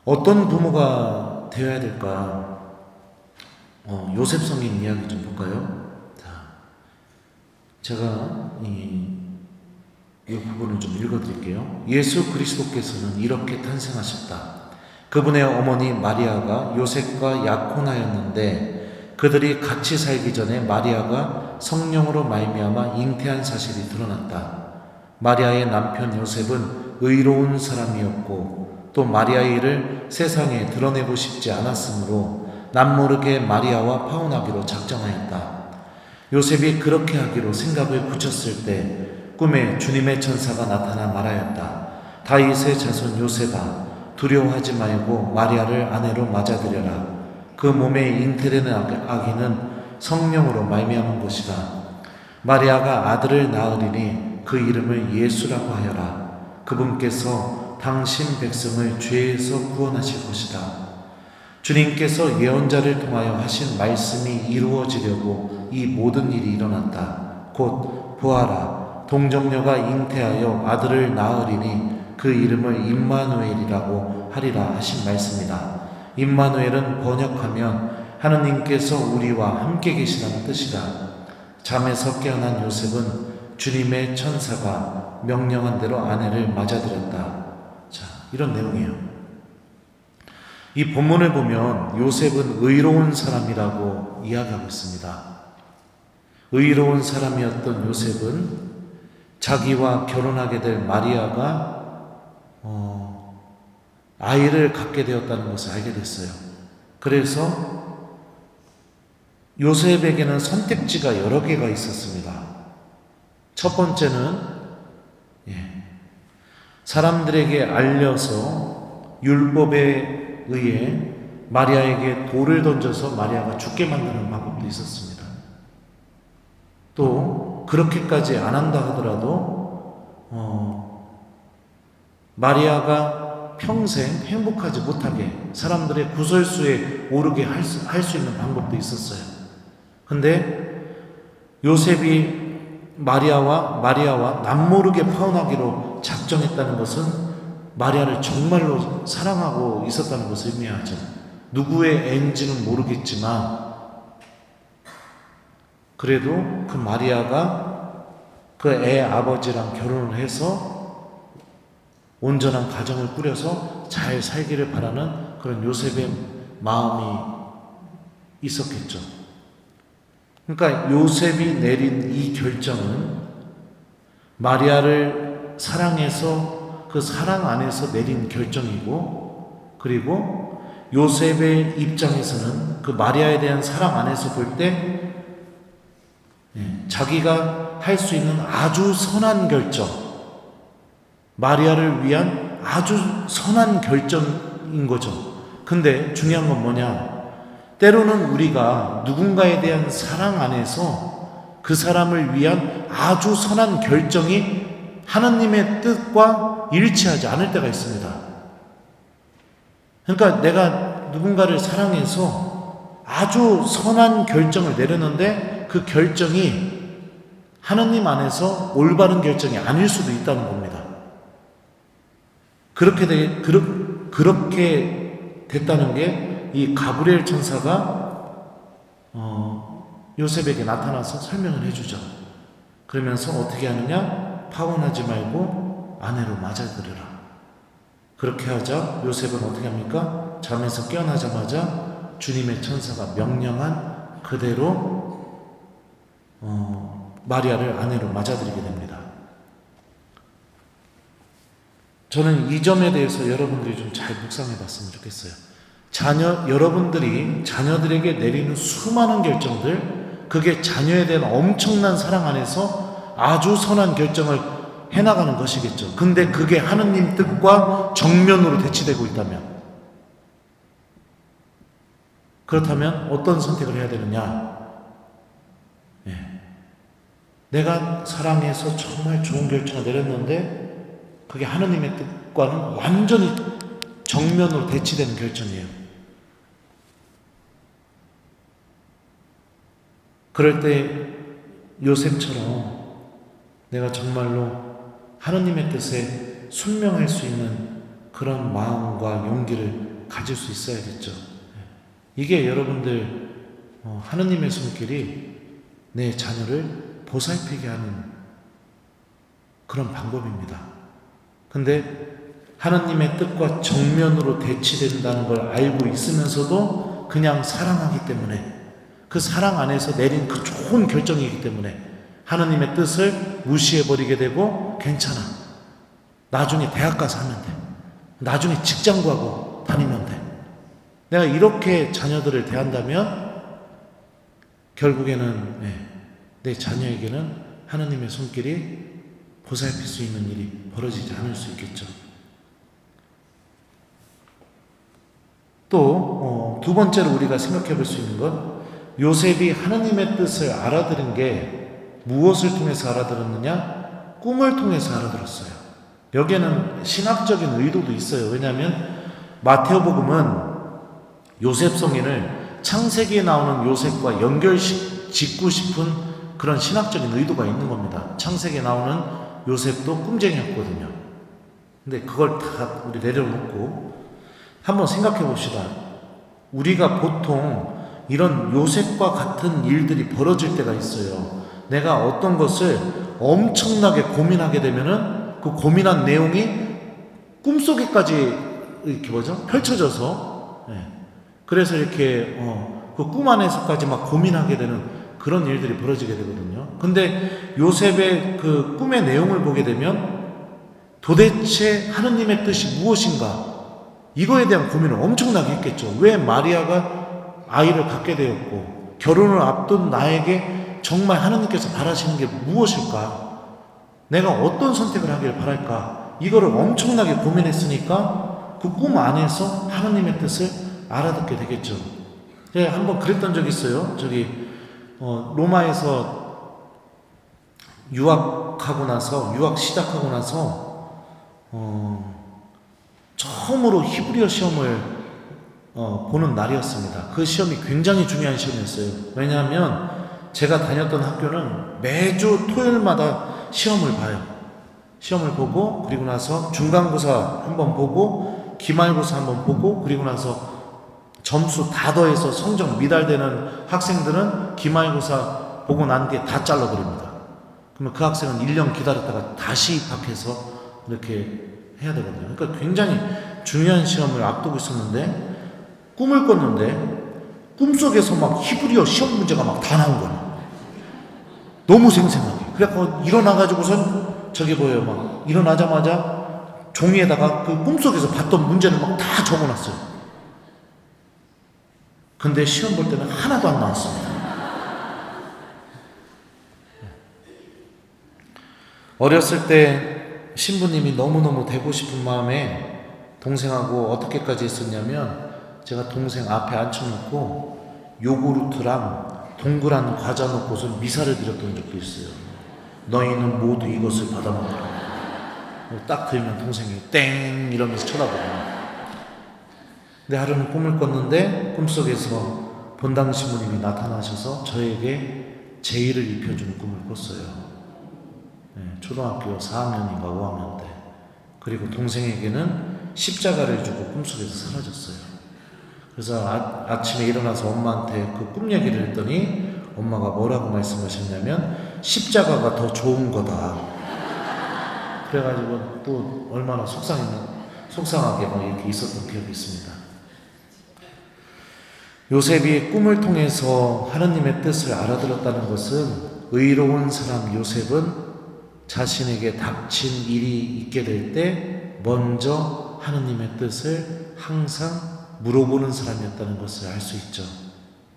어떤 부모가 되어야 될까? 요셉 성인 이야기 좀 볼까요? 자, 제가 이 부분을 좀 읽어드릴게요. 예수 그리스도께서는 이렇게 탄생하셨다. 그분의 어머니 마리아가 요셉과 약혼하였는데 그들이 같이 살기 전에 마리아가 성령으로 말미암아 잉태한 사실이 드러났다. 마리아의 남편 요셉은 의로운 사람이었고 또 마리아의 일을 세상에 드러내고 싶지 않았으므로 남모르게 마리아와 파혼하기로 작정하였다. 요셉이 그렇게 하기로 생각을 굳혔을 때 꿈에 주님의 천사가 나타나 말하였다. 다윗의 자손 요셉아, 두려워하지 말고 마리아를 아내로 맞아들여라. 그 몸에 잉태되는 아기는 성령으로 말미암은 것이다. 마리아가 아들을 낳으리니 그 이름을 예수라고 하여라. 그분께서 당신 백성을 죄에서 구원하실 것이다. 주님께서 예언자를 통하여 하신 말씀이 이루어지려고 이 모든 일이 일어났다. 곧 보아라, 동정녀가 잉태하여 아들을 낳으리니 그 이름을 임마누엘이라고 하리라 하신 말씀이다. 임마누엘은 번역하면 하느님께서 우리와 함께 계시다는 뜻이다. 잠에서 깨어난 요셉은 주님의 천사가 명령한 대로 아내를 맞아들였다. 자, 이런 내용이에요. 이 본문을 보면 요셉은 의로운 사람이라고 이야기하고 있습니다. 의로운 사람이었던 요셉은 자기와 결혼하게 될 마리아가 아이를 갖게 되었다는 것을 알게 됐어요. 그래서 요셉에게는 선택지가 여러 개가 있었습니다. 첫 번째는 사람들에게 알려서 율법에 의해 마리아에게 돌을 던져서 마리아가 죽게 만드는 방법도 있었습니다. 또 그렇게까지 안 한다 하더라도 마리아가 평생 행복하지 못하게 사람들의 구설수에 오르게 할 수 있는 방법도 있었어요. 근데 요셉이 마리아와 남모르게 파혼하기로 작정했다는 것은 마리아를 정말로 사랑하고 있었다는 것을 의미하죠. 누구의 애인지는 모르겠지만 그래도 그 마리아가 그 애 아버지랑 결혼을 해서 온전한 가정을 꾸려서 잘 살기를 바라는 그런 요셉의 마음이 있었겠죠. 그러니까 요셉이 내린 이 결정은 마리아를 사랑해서 그 사랑 안에서 내린 결정이고, 그리고 요셉의 입장에서는 그 마리아에 대한 사랑 안에서 볼 때 자기가 할 수 있는 아주 선한 결정, 마리아를 위한 아주 선한 결정인 거죠. 근데 중요한 건 뭐냐? 때로는 우리가 누군가에 대한 사랑 안에서 그 사람을 위한 아주 선한 결정이 하나님의 뜻과 일치하지 않을 때가 있습니다. 그러니까 내가 누군가를 사랑해서 아주 선한 결정을 내렸는데 그 결정이 하나님 안에서 올바른 결정이 아닐 수도 있다는 겁니다. 그렇게 됐다는 게 이 가브리엘 천사가 요셉에게 나타나서 설명을 해주죠. 그러면서 어떻게 하느냐? 파혼하지 말고 아내로 맞아들여라. 그렇게 하자 요셉은 어떻게 합니까? 잠에서 깨어나자마자 주님의 천사가 명령한 그대로 마리아를 아내로 맞아들이게 됩니다. 저는 이 점에 대해서 여러분들이 좀 잘 묵상해 봤으면 좋겠어요. 여러분들이 자녀들에게 내리는 수많은 결정들, 그게 자녀에 대한 엄청난 사랑 안에서 아주 선한 결정을 해나가는 것이겠죠. 근데 그게 하느님 뜻과 정면으로 대치되고 있다면, 그렇다면 어떤 선택을 해야 되느냐? 내가 사랑해서 정말 좋은 결정을 내렸는데 그게 하느님의 뜻과는 완전히 정면으로 대치되는 결정이에요. 그럴 때 요셉처럼 내가 정말로 하느님의 뜻에 순명할 수 있는 그런 마음과 용기를 가질 수 있어야겠죠. 이게 여러분들 하느님의 손길이 내 자녀를 보살피게 하는 그런 방법입니다. 근데 하나님의 뜻과 정면으로 대치된다는 걸 알고 있으면서도 그냥 사랑하기 때문에, 그 사랑 안에서 내린 그 좋은 결정이기 때문에 하나님의 뜻을 무시해버리게 되고, 괜찮아, 나중에 대학 가서 하면 돼, 나중에 직장 구하고 다니면 돼, 내가 이렇게 자녀들을 대한다면 결국에는 내 자녀에게는 하나님의 손길이 보살필 수 있는 일이 벌어지지 않을 수 있겠죠. 또 두 번째로 우리가 생각해 볼 수 있는 건, 요셉이 하나님의 뜻을 알아들은 게 무엇을 통해서 알아들었느냐? 꿈을 통해서 알아들었어요. 여기에는 신학적인 의도도 있어요. 왜냐하면 마태오복음은 요셉 성인을 창세기에 나오는 요셉과 짓고 싶은 그런 신학적인 의도가 있는 겁니다. 창세기에 나오는 요셉도 꿈쟁이였거든요. 근데 그걸 다 우리 내려놓고 한번 생각해 봅시다. 우리가 보통 이런 요셉과 같은 일들이 벌어질 때가 있어요. 내가 어떤 것을 엄청나게 고민하게 되면은 그 고민한 내용이 꿈속에까지 이렇게 펼쳐져서, 그래서 이렇게 그 꿈 안에서까지 막 고민하게 되는 그런 일들이 벌어지게 되거든요. 근데 요셉의 그 꿈의 내용을 보게 되면 도대체 하느님의 뜻이 무엇인가, 이거에 대한 고민을 엄청나게 했겠죠. 왜 마리아가 아이를 갖게 되었고, 결혼을 앞둔 나에게 정말 하느님께서 바라시는 게 무엇일까, 내가 어떤 선택을 하길 바랄까, 이거를 엄청나게 고민했으니까 그 꿈 안에서 하느님의 뜻을 알아듣게 되겠죠. 제가 한번 그랬던 적이 있어요. 로마에서 유학 시작하고 나서 처음으로 히브리어 시험을 보는 날이었습니다. 그 시험이 굉장히 중요한 시험이었어요. 왜냐하면 제가 다녔던 학교는 매주 토요일마다 시험을 봐요. 시험을 보고, 그리고 나서 중간고사 한번 보고, 기말고사 한번 보고, 그리고 나서 점수 다 더해서 성적 미달되는 학생들은 기말고사 보고 난 뒤에 다 잘라버립니다. 그러면 그 학생은 1년 기다렸다가 다시 입학해서 이렇게 해야 되거든요. 그러니까 굉장히 중요한 시험을 앞두고 있었는데 꿈을 꿨는데 꿈속에서 막 히브리어 시험 문제가 막 다 나온 거예요. 너무 생생하게. 그래서 일어나가지고선 저기 뭐예요, 막 일어나자마자 종이에다가 그 꿈속에서 봤던 문제는 막 다 적어놨어요. 근데 시험 볼 때는 하나도 안 나왔습니다. 어렸을 때 신부님이 너무너무 되고 싶은 마음에 동생하고 어떻게까지 했었냐면 제가 동생 앞에 앉혀놓고 요구르트랑 동그란 과자 넣고서 미사를 드렸던 적도 있어요. 너희는 모두 이것을 받아먹으라. 딱 들면 동생이 땡 이러면서 쳐다보고. 근데 하루는 꿈을 꿨는데 꿈속에서 본당 신부님이 나타나셔서 저에게 제의를 입혀주는 꿈을 꿨어요. 초등학교 4학년인가 5학년 때. 그리고 동생에게는 십자가를 주고 꿈속에서 사라졌어요. 그래서 아침에 일어나서 엄마한테 그 꿈 얘기를 했더니 엄마가 뭐라고 말씀하셨냐면 십자가가 더 좋은 거다. 그래가지고 또 얼마나 속상하게 막 이렇게 있었던 기억이 있습니다. 요셉이 꿈을 통해서 하나님의 뜻을 알아들었다는 것은 의로운 사람 요셉은 자신에게 닥친 일이 있게 될 때 먼저 하나님의 뜻을 항상 물어보는 사람이었다는 것을 알 수 있죠.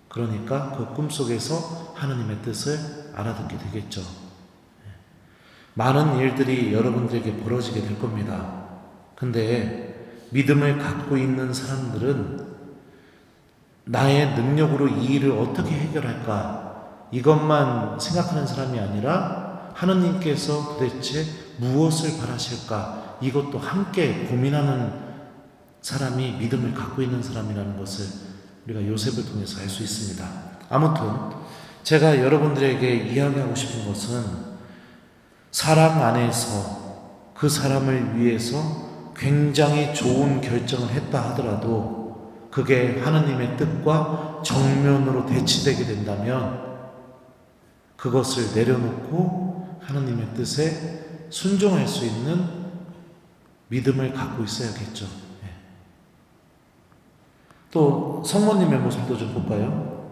그러니까 그 꿈속에서 하나님의 뜻을 알아듣게 되겠죠. 많은 일들이 여러분들에게 벌어지게 될 겁니다. 근데 믿음을 갖고 있는 사람들은 나의 능력으로 이 일을 어떻게 해결할까 이것만 생각하는 사람이 아니라 하느님께서 도대체 무엇을 바라실까 이것도 함께 고민하는 사람이 믿음을 갖고 있는 사람이라는 것을 우리가 요셉을 통해서 알 수 있습니다. 아무튼 제가 여러분들에게 이야기하고 싶은 것은 사랑 안에서 그 사람을 위해서 굉장히 좋은 결정을 했다 하더라도 그게 하느님의 뜻과 정면으로 대치되게 된다면 그것을 내려놓고 하느님의 뜻에 순종할 수 있는 믿음을 갖고 있어야겠죠. 또 성모님의 모습도 좀 볼까요?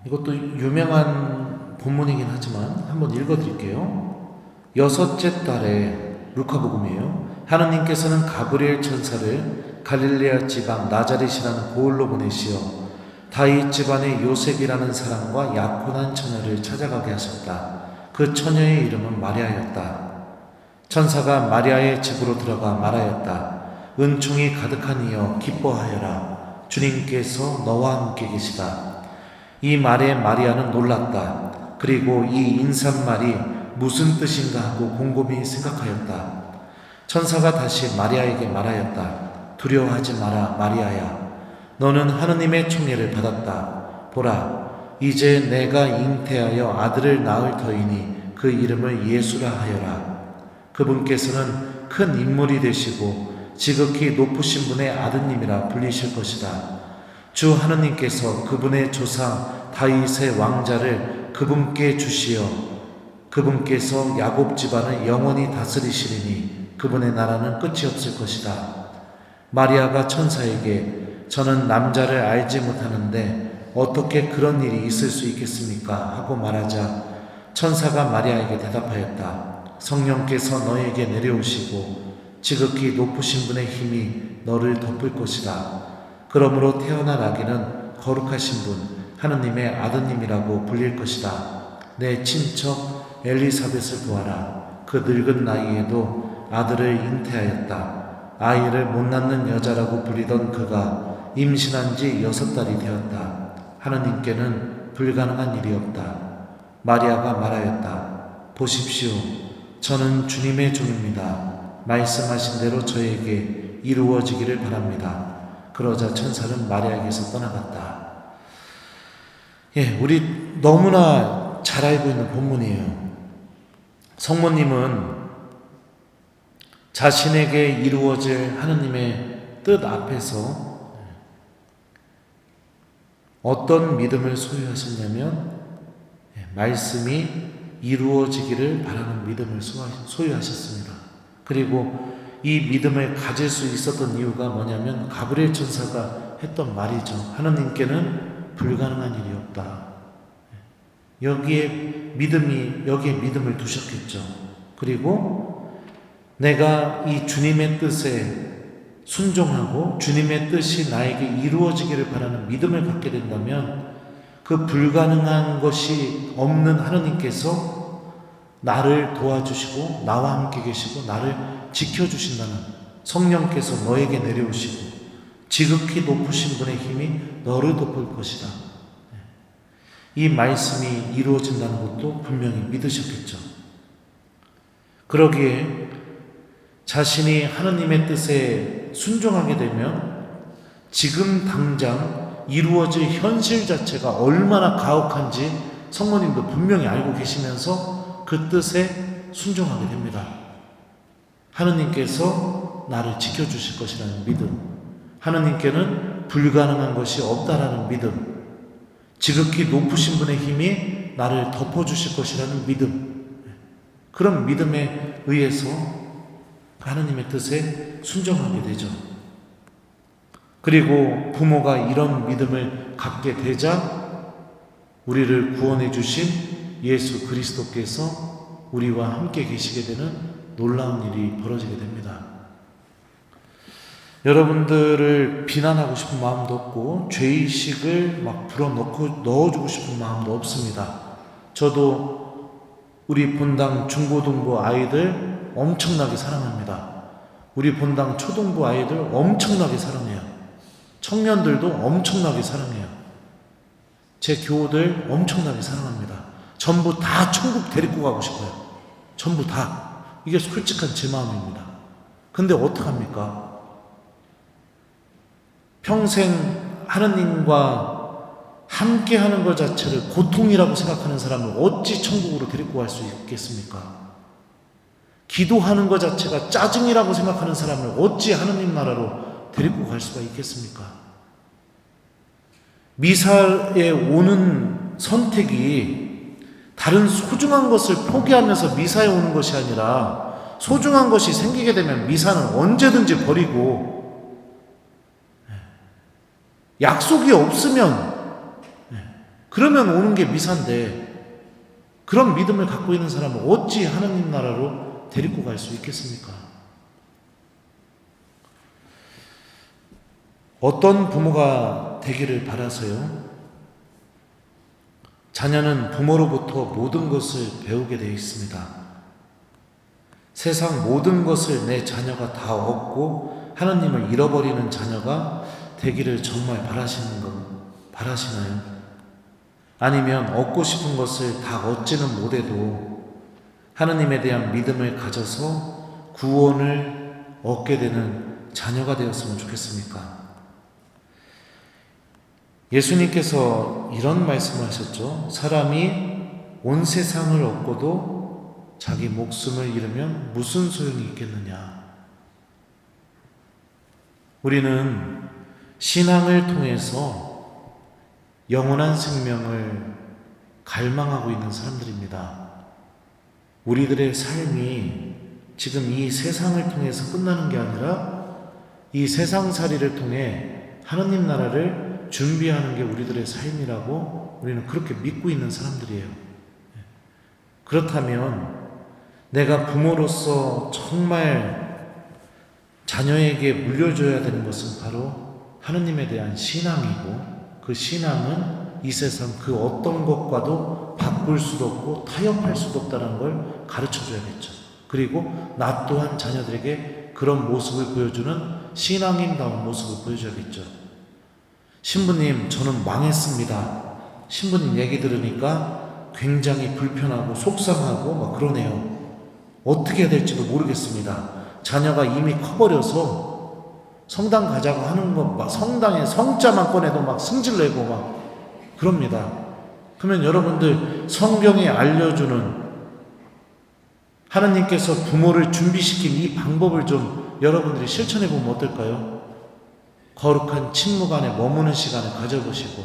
이것도 유명한 본문이긴 하지만 한번 읽어드릴게요. 6째 달에 루카복음이에요. 하느님께서는 가브리엘 천사를 갈릴레아 지방 나자렛이라는 고을로 보내시어 다윗 집안의 요셉이라는 사람과 약혼한 처녀를 찾아가게 하셨다. 그 처녀의 이름은 마리아였다. 천사가 마리아의 집으로 들어가 말하였다. 은총이 가득한 이여 기뻐하여라. 주님께서 너와 함께 계시다. 이 말에 마리아는 놀랐다. 그리고 이 인사말이 무슨 뜻인가 하고 곰곰이 생각하였다. 천사가 다시 마리아에게 말하였다. 두려워하지 마라 마리아야. 너는 하느님의 총애를 받았다. 보라, 이제 내가 잉태하여 아들을 낳을 터이니 그 이름을 예수라 하여라. 그분께서는 큰 인물이 되시고 지극히 높으신 분의 아드님이라 불리실 것이다. 주 하느님께서 그분의 조상 다윗의 왕자를 그분께 주시어 그분께서 야곱 집안을 영원히 다스리시리니 그분의 나라는 끝이 없을 것이다. 마리아가 천사에게 저는 남자를 알지 못하는데 어떻게 그런 일이 있을 수 있겠습니까? 하고 말하자 천사가 마리아에게 대답하였다. 성령께서 너에게 내려오시고 지극히 높으신 분의 힘이 너를 덮을 것이다. 그러므로 태어날 아기는 거룩하신 분 하느님의 아드님이라고 불릴 것이다. 내 친척 엘리사벳을 보아라. 그 늙은 나이에도 아들을 잉태하였다. 아이를 못 낳는 여자라고 불리던 그가 임신한 지 6달이 되었다. 하느님께는 불가능한 일이 없다. 마리아가 말하였다. 보십시오. 저는 주님의 종입니다. 말씀하신 대로 저에게 이루어지기를 바랍니다. 그러자 천사는 마리아에게서 떠나갔다. 우리 너무나 잘 알고 있는 본문이에요. 성모님은 자신에게 이루어질 하느님의 뜻 앞에서 어떤 믿음을 소유하셨냐면 말씀이 이루어지기를 바라는 믿음을 소유하셨습니다. 그리고 이 믿음을 가질 수 있었던 이유가 뭐냐면 가브리엘 천사가 했던 말이죠. 하느님께는 불가능한 일이 없다. 여기에 믿음을 두셨겠죠. 그리고 내가 이 주님의 뜻에 순종하고 주님의 뜻이 나에게 이루어지기를 바라는 믿음을 갖게 된다면 그 불가능한 것이 없는 하느님께서 나를 도와주시고 나와 함께 계시고 나를 지켜주신다는, 성령께서 너에게 내려오시고 지극히 높으신 분의 힘이 너를 덮을 것이다. 이 말씀이 이루어진다는 것도 분명히 믿으셨겠죠. 그러기에 자신이 하느님의 뜻에 순종하게 되면 지금 당장 이루어질 현실 자체가 얼마나 가혹한지 성모님도 분명히 알고 계시면서 그 뜻에 순종하게 됩니다. 하느님께서 나를 지켜주실 것이라는 믿음, 하느님께는 불가능한 것이 없다라는 믿음, 지극히 높으신 분의 힘이 나를 덮어주실 것이라는 믿음, 그런 믿음에 의해서 하느님의 뜻에 순종하게 되죠. 그리고 부모가 이런 믿음을 갖게 되자 우리를 구원해 주신 예수 그리스도께서 우리와 함께 계시게 되는 놀라운 일이 벌어지게 됩니다. 여러분들을 비난하고 싶은 마음도 없고 죄의식을 막 불어넣고 넣어주고 싶은 마음도 없습니다. 저도 우리 본당 중고등부 아이들 엄청나게 사랑합니다. 우리 본당 초등부 아이들 엄청나게 사랑해요. 청년들도 엄청나게 사랑해요. 제 교우들 엄청나게 사랑합니다. 전부 다 천국 데리고 가고 싶어요. 전부 다. 이게 솔직한 제 마음입니다. 근데 어떡합니까? 평생 하느님과 함께 하는 것 자체를 고통이라고 생각하는 사람을 어찌 천국으로 데리고 갈 수 있겠습니까? 기도하는 것 자체가 짜증이라고 생각하는 사람을 어찌 하느님 나라로 데리고 갈 수가 있겠습니까? 미사에 오는 선택이 다른 소중한 것을 포기하면서 미사에 오는 것이 아니라 소중한 것이 생기게 되면 미사는 언제든지 버리고, 약속이 없으면 그러면 오는 게 미사인데, 그런 믿음을 갖고 있는 사람은 어찌 하느님 나라로 데리고 갈 수 있겠습니까? 어떤 부모가 되기를 바라서요? 자녀는 부모로부터 모든 것을 배우게 되어 있습니다. 세상 모든 것을 내 자녀가 다 얻고 하느님을 잃어버리는 자녀가 되기를 정말 바라시나요? 아니면 얻고 싶은 것을 다 얻지는 못해도 하느님에 대한 믿음을 가져서 구원을 얻게 되는 자녀가 되었으면 좋겠습니까? 예수님께서 이런 말씀을 하셨죠. 사람이 온 세상을 얻고도 자기 목숨을 잃으면 무슨 소용이 있겠느냐. 우리는 신앙을 통해서 영원한 생명을 갈망하고 있는 사람들입니다. 우리들의 삶이 지금 이 세상을 통해서 끝나는 게 아니라 이 세상살이를 통해 하느님 나라를 준비하는 게 우리들의 삶이라고 우리는 그렇게 믿고 있는 사람들이에요. 그렇다면 내가 부모로서 정말 자녀에게 물려줘야 되는 것은 바로 하느님에 대한 신앙이고, 그 신앙은 이 세상 그 어떤 것과도 바꿀 수도 없고 타협할 수도 없다는 걸 가르쳐줘야겠죠. 그리고 나 또한 자녀들에게 그런 모습을 보여주는 신앙인다운 모습을 보여줘야겠죠. 신부님, 저는 망했습니다. 신부님 얘기 들으니까 굉장히 불편하고 속상하고 막 그러네요. 어떻게 해야 될지도 모르겠습니다. 자녀가 이미 커버려서 성당 가자고 하는 거 막 성당에 성자만 꺼내도 막 승질내고 막 그럽니다. 그러면 여러분들 성경에 알려주는 하나님께서 부모를 준비시킨 이 방법을 좀 여러분들이 실천해 보면 어떨까요? 거룩한 침묵 안에 머무는 시간을 가져보시고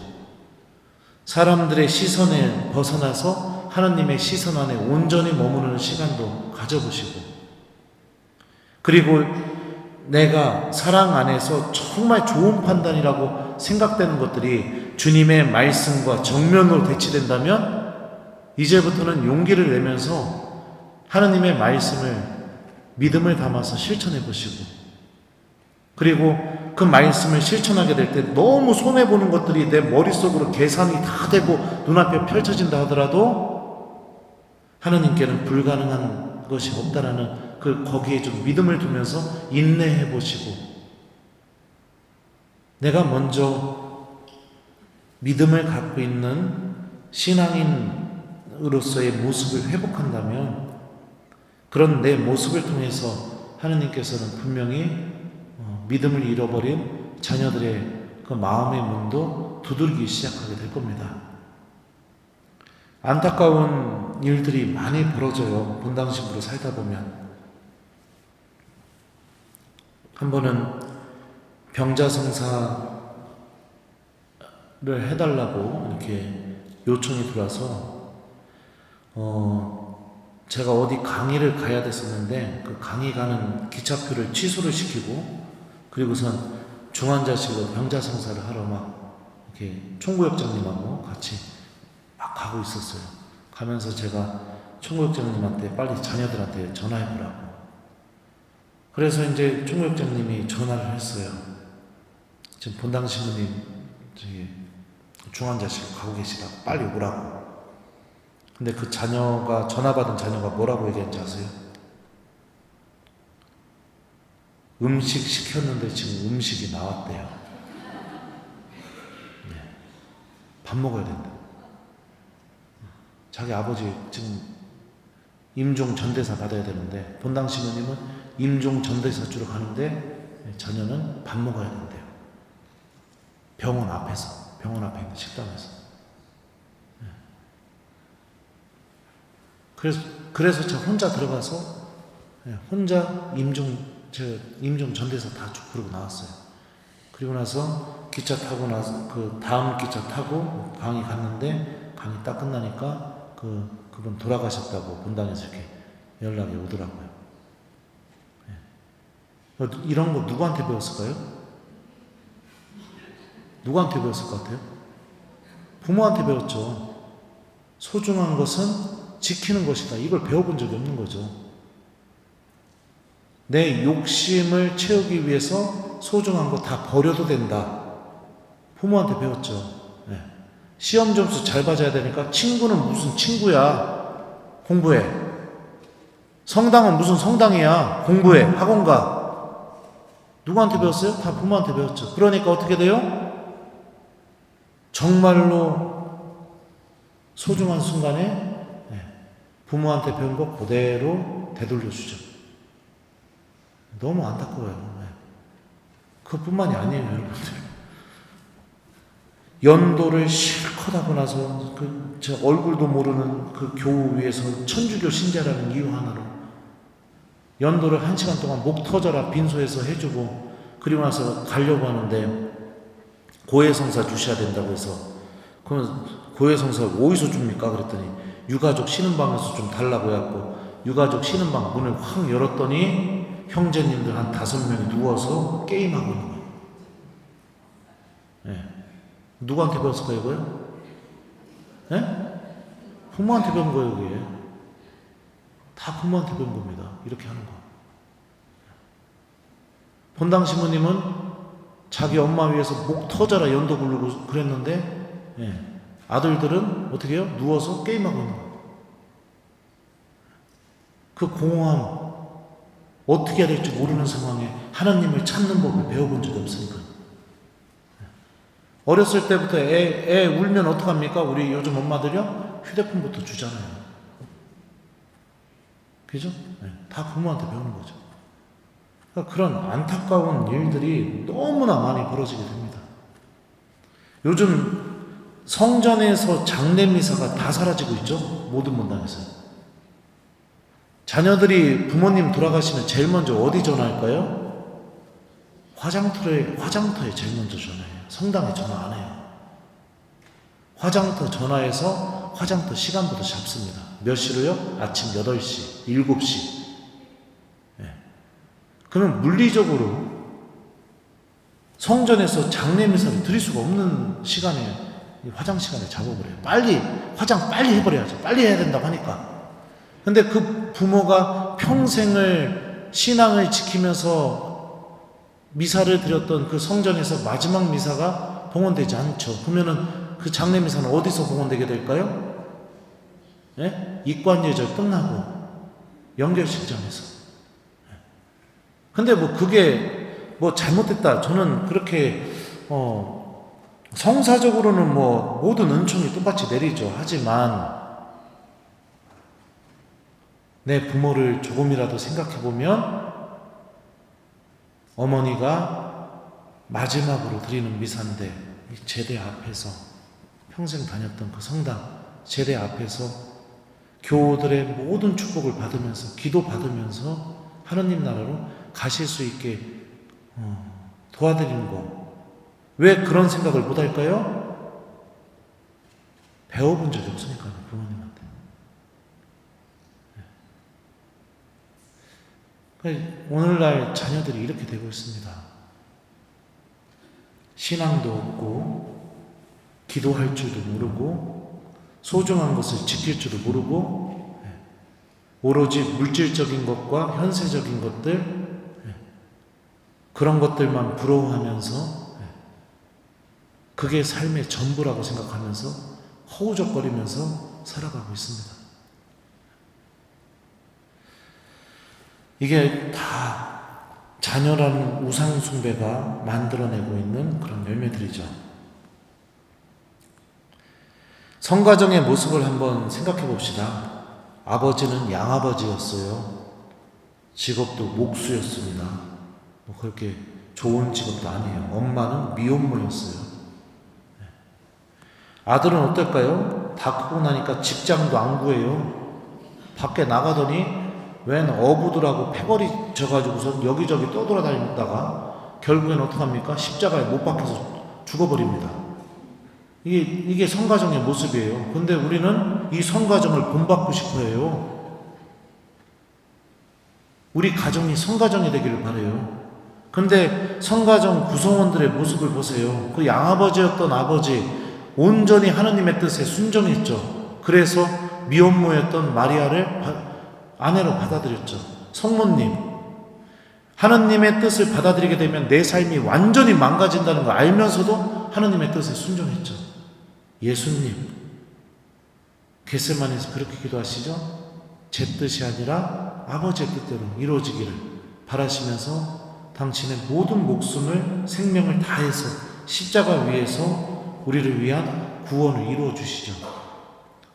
사람들의 시선에 벗어나서 하나님의 시선 안에 온전히 머무르는 시간도 가져보시고, 그리고 내가 사랑 안에서 정말 좋은 판단이라고 생각되는 것들이 주님의 말씀과 정면으로 대치된다면 이제부터는 용기를 내면서 하나님의 말씀을 믿음을 담아서 실천해 보시고, 그리고 그 말씀을 실천하게 될 때 너무 손해보는 것들이 내 머릿속으로 계산이 다 되고 눈앞에 펼쳐진다 하더라도 하나님께는 불가능한 것이 없다라는 거기에 좀 믿음을 두면서 인내해 보시고, 내가 먼저 믿음을 갖고 있는 신앙인으로서의 모습을 회복한다면 그런 내 모습을 통해서 하나님께서는 분명히 믿음을 잃어버린 자녀들의 그 마음의 문도 두들기기 시작하게 될 겁니다. 안타까운 일들이 많이 벌어져요. 본당식으로 살다 보면. 한 번은 병자성사를 해달라고 이렇게 요청이 들어와서 제가 어디 강의를 가야 됐었는데 그 강의 가는 기차표를 취소를 시키고, 그리고선 중환자실로 병자성사를 하러 막 이렇게 총구역장님하고 같이 막 가고 있었어요. 가면서 제가 총구역장님한테 빨리 자녀들한테 전화해보라고. 그래서 이제 총구역장님이 전화를 했어요. 지금 본당신부님 저기 중환자실 가고 계시다고 빨리 오라고. 근데 그 자녀가, 전화받은 자녀가 뭐라고 얘기했는지 아세요? 음식 시켰는데 지금 음식이 나왔대요. 네. 밥 먹어야 된다. 자기 아버지 지금 임종 전대사 받아야 되는데, 본당 신부님은 임종 전대사 주러 가는데 자녀는 밥 먹어야 된대요. 병원 앞에 있는 식당에서. 네. 그래서 제가 혼자 들어가서 혼자 임종 전대사 다 쭉 부르고 나왔어요. 그리고 나서 기차 타고 나서 그 다음 기차 타고 강의 갔는데, 강의 딱 끝나니까 그분 돌아가셨다고 본당에서 이렇게 연락이 오더라고요. 네. 이런 거 누구한테 배웠을까요? 누구한테 배웠을 것 같아요? 부모한테 배웠죠. 소중한 것은 지키는 것이다. 이걸 배워본 적이 없는 거죠. 내 욕심을 채우기 위해서 소중한 거 다 버려도 된다. 부모한테 배웠죠. 네. 시험 점수 잘 받아야 되니까 친구는 무슨 친구야. 공부해. 성당은 무슨 성당이야. 공부해. 학원 가. 누구한테 배웠어요? 다 부모한테 배웠죠. 그러니까 어떻게 돼요? 정말로 소중한 순간에 부모한테 배운 거 그대로 되돌려주죠. 너무 안타까워요. 그뿐만이 아니에요, 여러분들. 연도를 실컷 하고 나서 제 얼굴도 모르는 그 교우 위에서 천주교 신자라는 이유 하나로 연도를 1시간 동안 목 터져라 빈소에서 해주고, 그리고 나서 가려고 하는데 고해성사 주셔야 된다고 해서, 그러면 고해성사 어디서 줍니까? 그랬더니 유가족 쉬는 방에서 좀 달라고 해갖고 유가족 쉬는 방 문을 확 열었더니 형제님들 한 5명이 누워서 게임하고 있는 거예요. 네. 누구한테 배웠을까요, 이거요? 네? 부모한테 배운 거예요, 이게. 다 부모한테 배운 겁니다. 이렇게 하는 거. 본당 신부님은 자기 엄마 위해서 목 터져라 연도 부르고 그랬는데, 아들들은 어떻게 해요? 누워서 게임하고 있는 거예요. 그 공허함, 어떻게 해야 될지 모르는 상황에 하나님을 찾는 법을 배워본 적이 없으니까. 어렸을 때부터 애 울면 어떡합니까? 우리 요즘 엄마들이요? 휴대폰부터 주잖아요. 그죠? 다 부모한테 배우는 거죠. 그러니까 그런 안타까운 일들이 너무나 많이 벌어지게 됩니다. 요즘 성전에서 장례미사가 다 사라지고 있죠? 모든 문당에서. 자녀들이 부모님 돌아가시면 제일 먼저 어디 전화할까요? 화장터에 제일 먼저 전화해요. 성당에 전화 안 해요. 화장터 전화해서 화장터 시간부터 잡습니다. 몇 시로요? 아침 8시, 7시. 그러면 물리적으로 성전에서 장례 미사를 드릴 수가 없는 시간에, 화장 시간에 잡아버려요. 화장 빨리 해버려야죠. 빨리 해야 된다고 하니까. 근데 그 부모가 평생을 신앙을 지키면서 미사를 드렸던 그 성전에서 마지막 미사가 봉헌되지 않죠. 그러면은 그 장례 미사는 어디서 봉헌되게 될까요? 입관예절 끝나고 연결식장에서. 근데 그게 잘못됐다. 저는 그렇게 성사적으로는 모든 은총이 똑같이 내리죠. 하지만 내 부모를 조금이라도 생각해 보면 어머니가 마지막으로 드리는 미사인데 이 제대 앞에서 평생 다녔던 그 성당 제대 앞에서 교우들의 모든 축복을 받으면서 기도 받으면서 하느님 나라로 가실 수 있게 도와드리는 거. 왜 그런 생각을 못할까요? 배워본 적이 없으니까요. 부모님한테. 오늘날 자녀들이 이렇게 되고 있습니다. 신앙도 없고 기도할 줄도 모르고 소중한 것을 지킬 줄도 모르고 오로지 물질적인 것과 현세적인 것들, 그런 것들만 부러워하면서 그게 삶의 전부라고 생각하면서 허우적거리면서 살아가고 있습니다. 이게 다 자녀라는 우상숭배가 만들어내고 있는 그런 열매들이죠. 성가정의 모습을 한번 생각해 봅시다. 아버지는 양아버지였어요. 직업도 목수였습니다. 그렇게 좋은 직업도 아니에요. 엄마는 미혼모였어요. 아들은 어떨까요? 다 크고 나니까 직장도 안 구해요. 밖에 나가더니 웬 어부들하고 패거리 져가지고서 여기저기 떠돌아다니다가 결국엔 어떡합니까? 십자가에 못 박혀서 죽어버립니다. 이게 성가정의 모습이에요. 근데 우리는 이 성가정을 본받고 싶어 해요. 우리 가정이 성가정이 되기를 바라요. 근데 성가정 구성원들의 모습을 보세요. 그 양아버지였던 아버지 온전히 하느님의 뜻에 순종했죠. 그래서 미혼모였던 마리아를 아내로 받아들였죠. 성모님, 하느님의 뜻을 받아들이게 되면 내 삶이 완전히 망가진다는 걸 알면서도 하느님의 뜻에 순종했죠. 예수님, 겟세마네에서 그렇게 기도하시죠. 제 뜻이 아니라 아버지의 뜻대로 이루어지기를 바라시면서 당신의 모든 목숨을 생명을 다해서 십자가 위에서 우리를 위한 구원을 이루어 주시죠.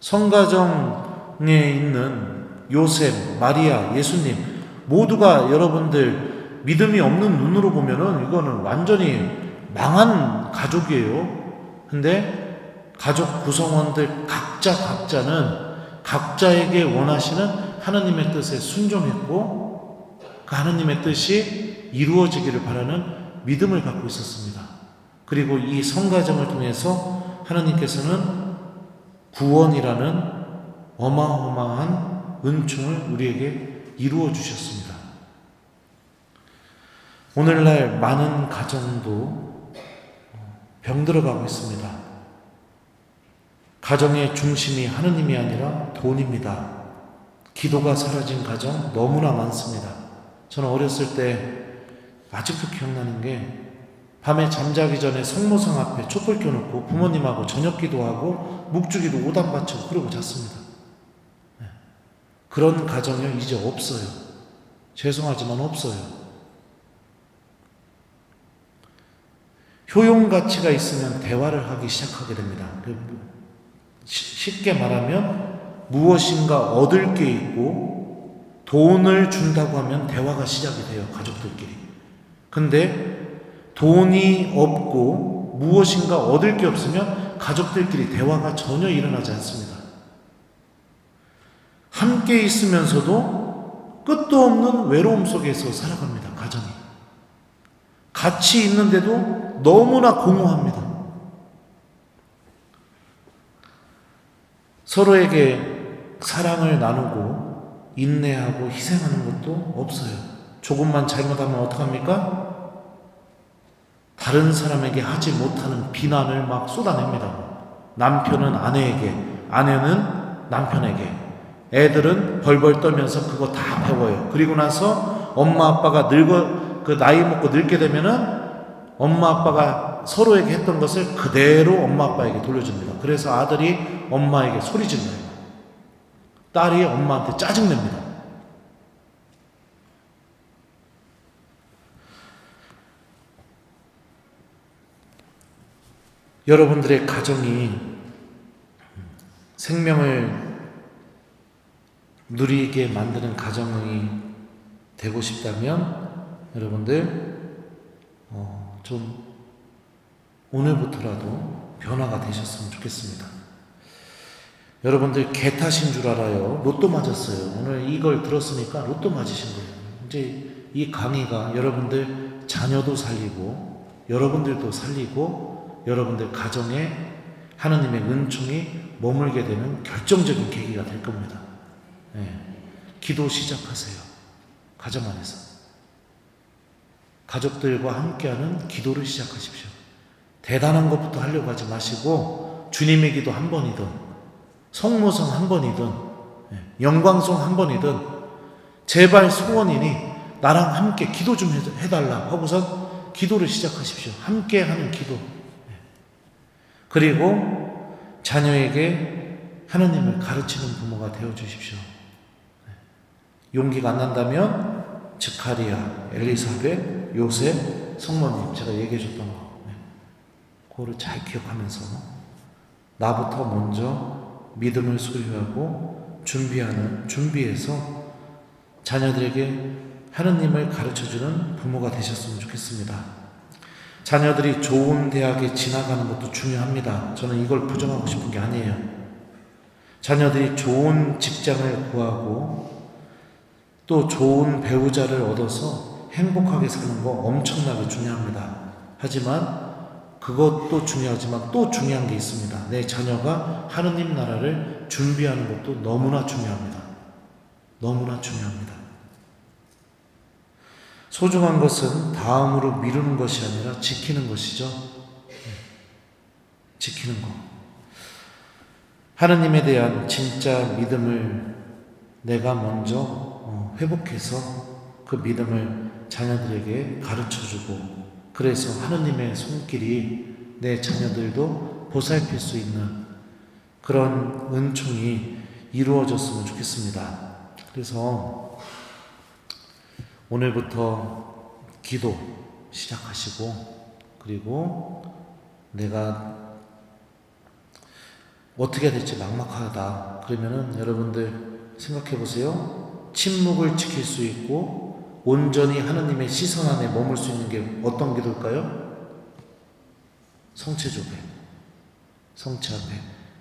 성가정에 있는 요셉, 마리아, 예수님 모두가 여러분들 믿음이 없는 눈으로 보면은 이거는 완전히 망한 가족이에요. 근데 가족 구성원들 각자는 각자에게 원하시는 하느님의 뜻에 순종했고 그 하느님의 뜻이 이루어지기를 바라는 믿음을 갖고 있었습니다. 그리고 이 성가정을 통해서 하느님께서는 구원이라는 어마어마한 은총을 우리에게 이루어 주셨습니다. 오늘날 많은 가정도 병들어가고 있습니다. 가정의 중심이 하느님이 아니라 돈입니다. 기도가 사라진 가정 너무나 많습니다. 저는 어렸을 때 아직도 기억나는 게 밤에 잠자기 전에 성모상 앞에 촛불 켜놓고 부모님하고 저녁 기도하고 묵주기도 오단 바치고 그러고 잤습니다. 그런 가정이 이제 없어요. 죄송하지만 없어요. 효용 가치가 있으면 대화를 하기 시작하게 됩니다. 쉽게 말하면 무엇인가 얻을 게 있고 돈을 준다고 하면 대화가 시작이 돼요. 가족들끼리. 근데 돈이 없고 무엇인가 얻을 게 없으면 가족들끼리 대화가 전혀 일어나지 않습니다. 함께 있으면서도 끝도 없는 외로움 속에서 살아갑니다. 가정이. 같이 있는데도 너무나 공허합니다. 서로에게 사랑을 나누고 인내하고 희생하는 것도 없어요. 조금만 잘못하면 어떡합니까? 다른 사람에게 하지 못하는 비난을 막 쏟아냅니다. 남편은 아내에게, 아내는 남편에게, 애들은 벌벌 떨면서 그거 다 배워요. 그리고 나서 엄마 아빠가 나이 먹고 늙게 되면은 엄마 아빠가 서로에게 했던 것을 그대로 엄마 아빠에게 돌려줍니다. 그래서 아들이 엄마에게 소리 질러요. 딸이 엄마한테 짜증냅니다. 여러분들의 가정이 생명을 누리게 만드는 가정이 되고 싶다면 여러분들 좀 오늘부터라도 변화가 되셨으면 좋겠습니다. 여러분들 개 탓인 줄 알아요. 로또 맞았어요. 오늘 이걸 들었으니까 로또 맞으신 거예요. 이제 이 강의가 여러분들 자녀도 살리고 여러분들도 살리고 여러분들 가정에 하나님의 은총이 머물게 되는 결정적인 계기가 될 겁니다. 기도 시작하세요. 가정 안에서 가족들과 함께하는 기도를 시작하십시오. 대단한 것부터 하려고 하지 마시고 주님의 기도 한 번이든 성모성 한 번이든 영광송 한 번이든 제발 소원이니 나랑 함께 기도 좀 해달라 하고선 기도를 시작하십시오. 함께하는 기도. 그리고 자녀에게 하나님을 가르치는 부모가 되어주십시오. 용기가 안 난다면 즈카리아, 엘리사벳, 요셉, 성모님 제가 얘기해 줬던 거 그거를 잘 기억하면서 나부터 먼저 믿음을 소유하고 준비해서 자녀들에게 하느님을 가르쳐주는 부모가 되셨으면 좋겠습니다. 자녀들이 좋은 대학에 진학하는 것도 중요합니다. 저는 이걸 부정하고 싶은 게 아니에요. 자녀들이 좋은 직장을 구하고 또 좋은 배우자를 얻어서 행복하게 사는 거 엄청나게 중요합니다. 하지만 그것도 중요하지만 또 중요한 게 있습니다. 내 자녀가 하느님 나라를 준비하는 것도 너무나 중요합니다. 너무나 중요합니다. 소중한 것은 다음으로 미루는 것이 아니라 지키는 것이죠. 지키는 것. 하느님에 대한 진짜 믿음을 내가 먼저 회복해서 그 믿음을 자녀들에게 가르쳐주고 그래서 하느님의 손길이 내 자녀들도 보살필 수 있는 그런 은총이 이루어졌으면 좋겠습니다. 그래서 오늘부터 기도 시작하시고 그리고 내가 어떻게 해야 될지 막막하다 그러면은 여러분들 생각해 보세요. 침묵을 지킬 수 있고 온전히 하느님의 시선 안에 머물 수 있는 게 어떤 기도일까요? 성체 앞에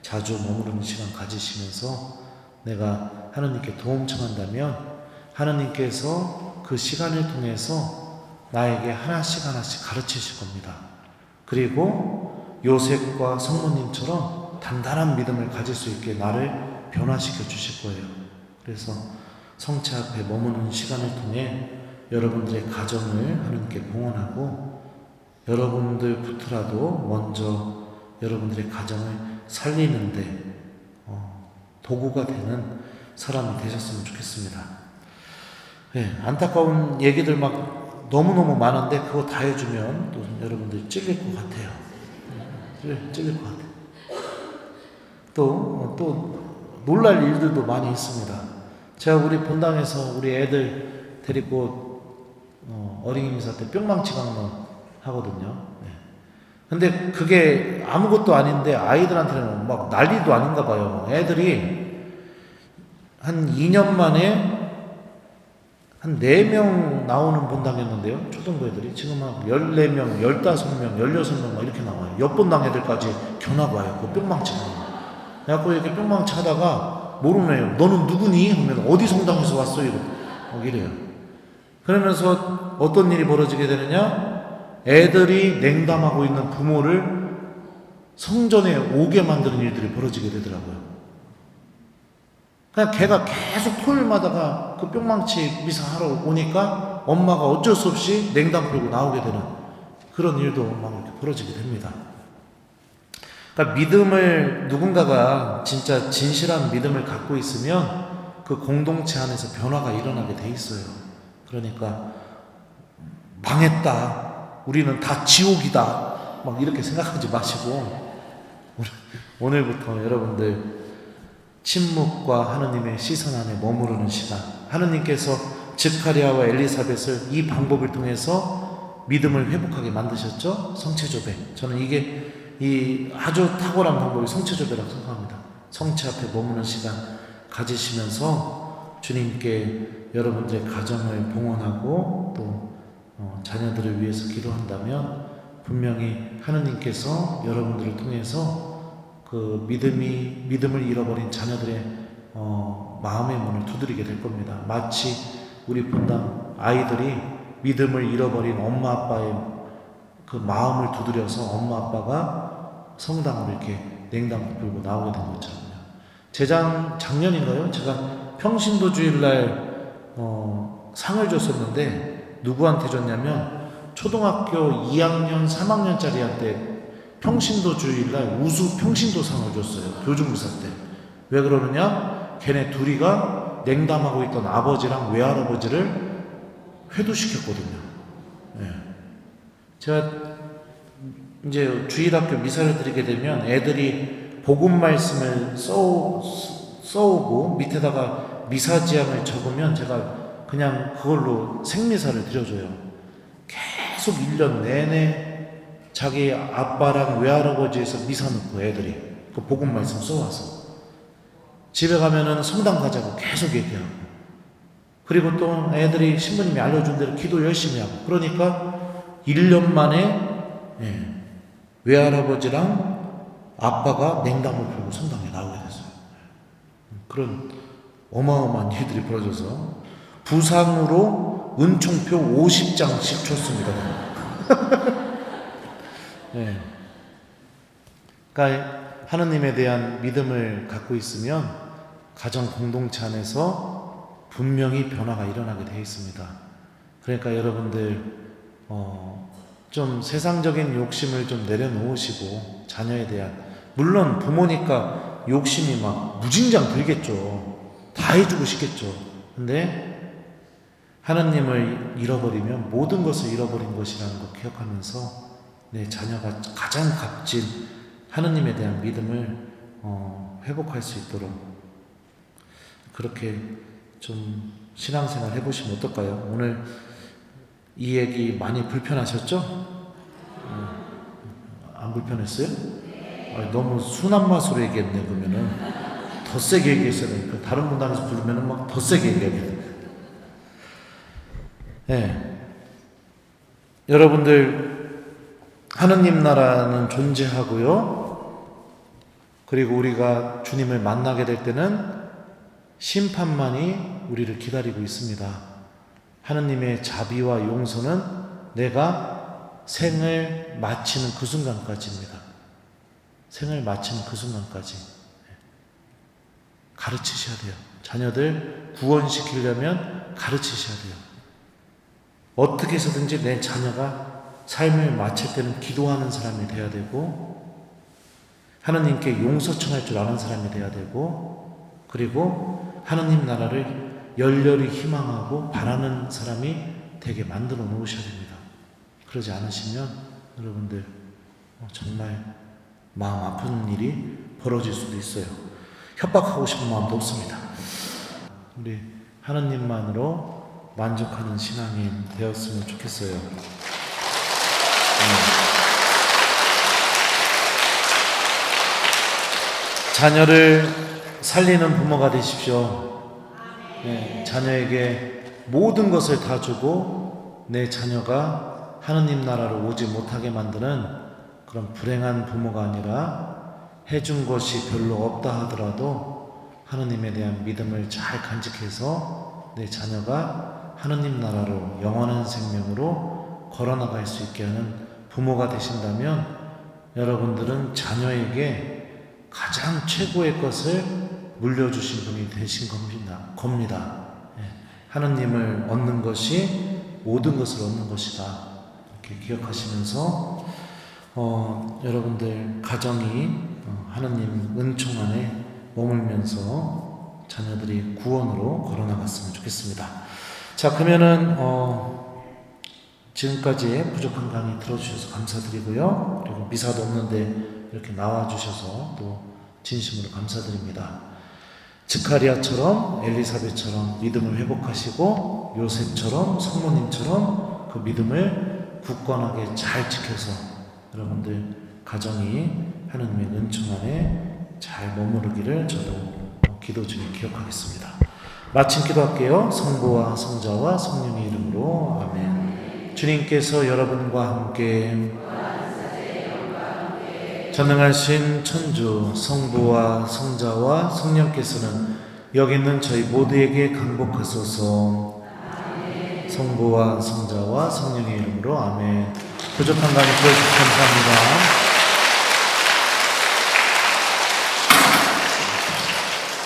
자주 머무르는 시간 가지시면서 내가 하느님께 도움 청한다면 하느님께서 그 시간을 통해서 나에게 하나씩 가르치실 겁니다. 그리고 요셉과 성모님처럼 단단한 믿음을 가질 수 있게 나를 변화시켜 주실 거예요. 그래서 성체 앞에 머무는 시간을 통해 여러분들의 가정을 하나님께 봉헌하고 여러분들부터라도 먼저 여러분들의 가정을 살리는데 도구가 되는 사람이 되셨으면 좋겠습니다. 안타까운 얘기들 막 너무너무 많은데 그거 다 해주면 또 여러분들 찔릴 것 같아요. 찔릴 것 같아요. 또 놀랄 일들도 많이 있습니다. 제가 우리 본당에서 우리 애들 데리고 어린이 미사 때 뿅망치 강론 하거든요. 근데 그게 아무것도 아닌데 아이들한테는 막 난리도 아닌가 봐요. 애들이 한 2년 만에 한 4명 나오는 본당이었는데요. 초등부 애들이 지금 막 14명, 15명, 16명 막 이렇게 나와요. 옆본당 애들까지 견학 와요. 그 뿅망치 강론. 그래갖고 이렇게 뿅망치 하다가 모르는 애요. 너는 누구니? 하면 어디 성당에서 왔어? 이래요. 그러면서 어떤 일이 벌어지게 되느냐? 애들이 냉담하고 있는 부모를 성전에 오게 만드는 일들이 벌어지게 되더라고요. 그냥 걔가 계속 토요일마다가 그 뿅망치 미사하러 오니까 엄마가 어쩔 수 없이 냉담 풀고 나오게 되는 그런 일도 막 이렇게 벌어지게 됩니다. 그러니까 믿음을 누군가가 진짜 진실한 믿음을 갖고 있으면 그 공동체 안에서 변화가 일어나게 돼 있어요. 그러니까 망했다, 우리는 다 지옥이다, 막 이렇게 생각하지 마시고 오늘부터 여러분들 침묵과 하느님의 시선 안에 머무르는 시간, 하느님께서 즉가랴와 엘리사벳을 이 방법을 통해서 믿음을 회복하게 만드셨죠. 성체조배. 저는 이게 이 아주 탁월한 방법이 성체조배라고 생각합니다. 성체 앞에 머무는 시간 가지시면서 주님께 여러분들의 가정을 봉헌하고 또 자녀들을 위해서 기도한다면 분명히 하느님께서 여러분들을 통해서 그 믿음을 잃어버린 자녀들의 마음의 문을 두드리게 될 겁니다. 마치 우리 본당 아이들이 믿음을 잃어버린 엄마 아빠의 그 마음을 두드려서 엄마 아빠가 성당으로 이렇게 냉담 불고 나오게 된 것처럼요. 작년인가요? 제가 평신도 주일날 상을 줬었는데 누구한테 줬냐면 초등학교 2학년 3학년짜리한테 평신도 주일날 우수 평신도상을 줬어요. 교주무사 때. 왜 그러느냐? 걔네 둘이가 냉담하고 있던 아버지랑 외할아버지를 회도시켰거든요. 네. 제가 이제 주일학교 미사를 드리게 되면 애들이 복음 말씀을 써오고 밑에다가 미사지향을 적으면 제가 그냥 그걸로 생미사를 드려줘요. 계속 1년 내내 자기 아빠랑 외할아버지에서 미사 넣고 애들이 그 복음 말씀 써와서 집에 가면은 성당 가자고 계속 얘기하고, 그리고 또 애들이 신부님이 알려준 대로 기도 열심히 하고, 그러니까 1년 만에 외할아버지랑 아빠가 냉담을 풀고 성당에 나오게 됐어요. 그런 어마어마한 일들이 벌어져서 부상으로 은총표 50장씩 줬습니다. 네. 그러니까 하느님에 대한 믿음을 갖고 있으면 가정 공동체 안에서 분명히 변화가 일어나게 되어 있습니다. 그러니까 여러분들 좀 세상적인 욕심을 좀 내려놓으시고 자녀에 대한, 물론 부모니까 욕심이 막 무진장 들겠죠. 다 해주고 싶겠죠. 근데 하느님을 잃어버리면 모든 것을 잃어버린 것이라는 걸 기억하면서 내 자녀가 가장 값진 하느님에 대한 믿음을 회복할 수 있도록 그렇게 좀 신앙생활 해보시면 어떨까요? 오늘 이 얘기 많이 불편하셨죠? 안 불편했어요? 너무 순한 맛으로 얘기했네. 그러면은 더 세게 얘기했어야 되니까 다른 문단에서 부르면은 막 더 세게 얘기해야 네. 여러분들 하느님 나라는 존재하고요. 그리고 우리가 주님을 만나게 될 때는 심판만이 우리를 기다리고 있습니다. 하느님의 자비와 용서는 내가 생을 마치는 그 순간까지입니다. 생을 마치는 그 순간까지 가르치셔야 돼요. 자녀들 구원시키려면 가르치셔야 돼요. 어떻게 해서든지 내 자녀가 삶을 마칠 때는 기도하는 사람이 돼야 되고, 하느님께 용서 청할 줄 아는 사람이 돼야 되고, 그리고 하느님 나라를 열렬히 희망하고 바라는 사람이 되게 만들어 놓으셔야 됩니다. 그러지 않으시면 여러분들 정말 마음 아픈 일이 벌어질 수도 있어요. 협박하고 싶은 마음도 없습니다. 우리 하느님만으로 만족하는 신앙이 되었으면 좋겠어요. 자녀를 살리는 부모가 되십시오. 네, 자녀에게 모든 것을 다 주고 내 자녀가 하느님 나라로 오지 못하게 만드는 그런 불행한 부모가 아니라 해준 것이 별로 없다 하더라도 하느님에 대한 믿음을 잘 간직해서 내 자녀가 하느님 나라로 영원한 생명으로 걸어나갈 수 있게 하는 부모가 되신다면 여러분들은 자녀에게 가장 최고의 것을 물려주신 분이 되신 겁니다. 예. 하느님을 얻는 것이 모든 것을 얻는 것이다. 이렇게 기억하시면서 여러분들 가정이 하느님 은총 안에 머물면서 자녀들이 구원으로 걸어나갔으면 좋겠습니다. 자, 그러면은 지금까지 부족한 강의 들어주셔서 감사드리고요. 그리고 미사도 없는데 이렇게 나와주셔서 또 진심으로 감사드립니다. 스가랴처럼 엘리사벳처럼 믿음을 회복하시고 요셉처럼 성모님처럼 그 믿음을 굳건하게 잘 지켜서 여러분들 가정이 하느님의 은총 안에 잘 머무르기를 저도 기도 중에 기억하겠습니다. 마침 기도할게요. 성부와 성자와 성령의 이름으로 아멘. 주님께서 여러분과 함께 전능하신 천주 성부와 성자와 성령께서는 여기 있는 저희 모두에게 강복하소서. 성부와 성자와 성령의 이름으로 아멘. 부족한 강의 들어주셔서 감사합니다.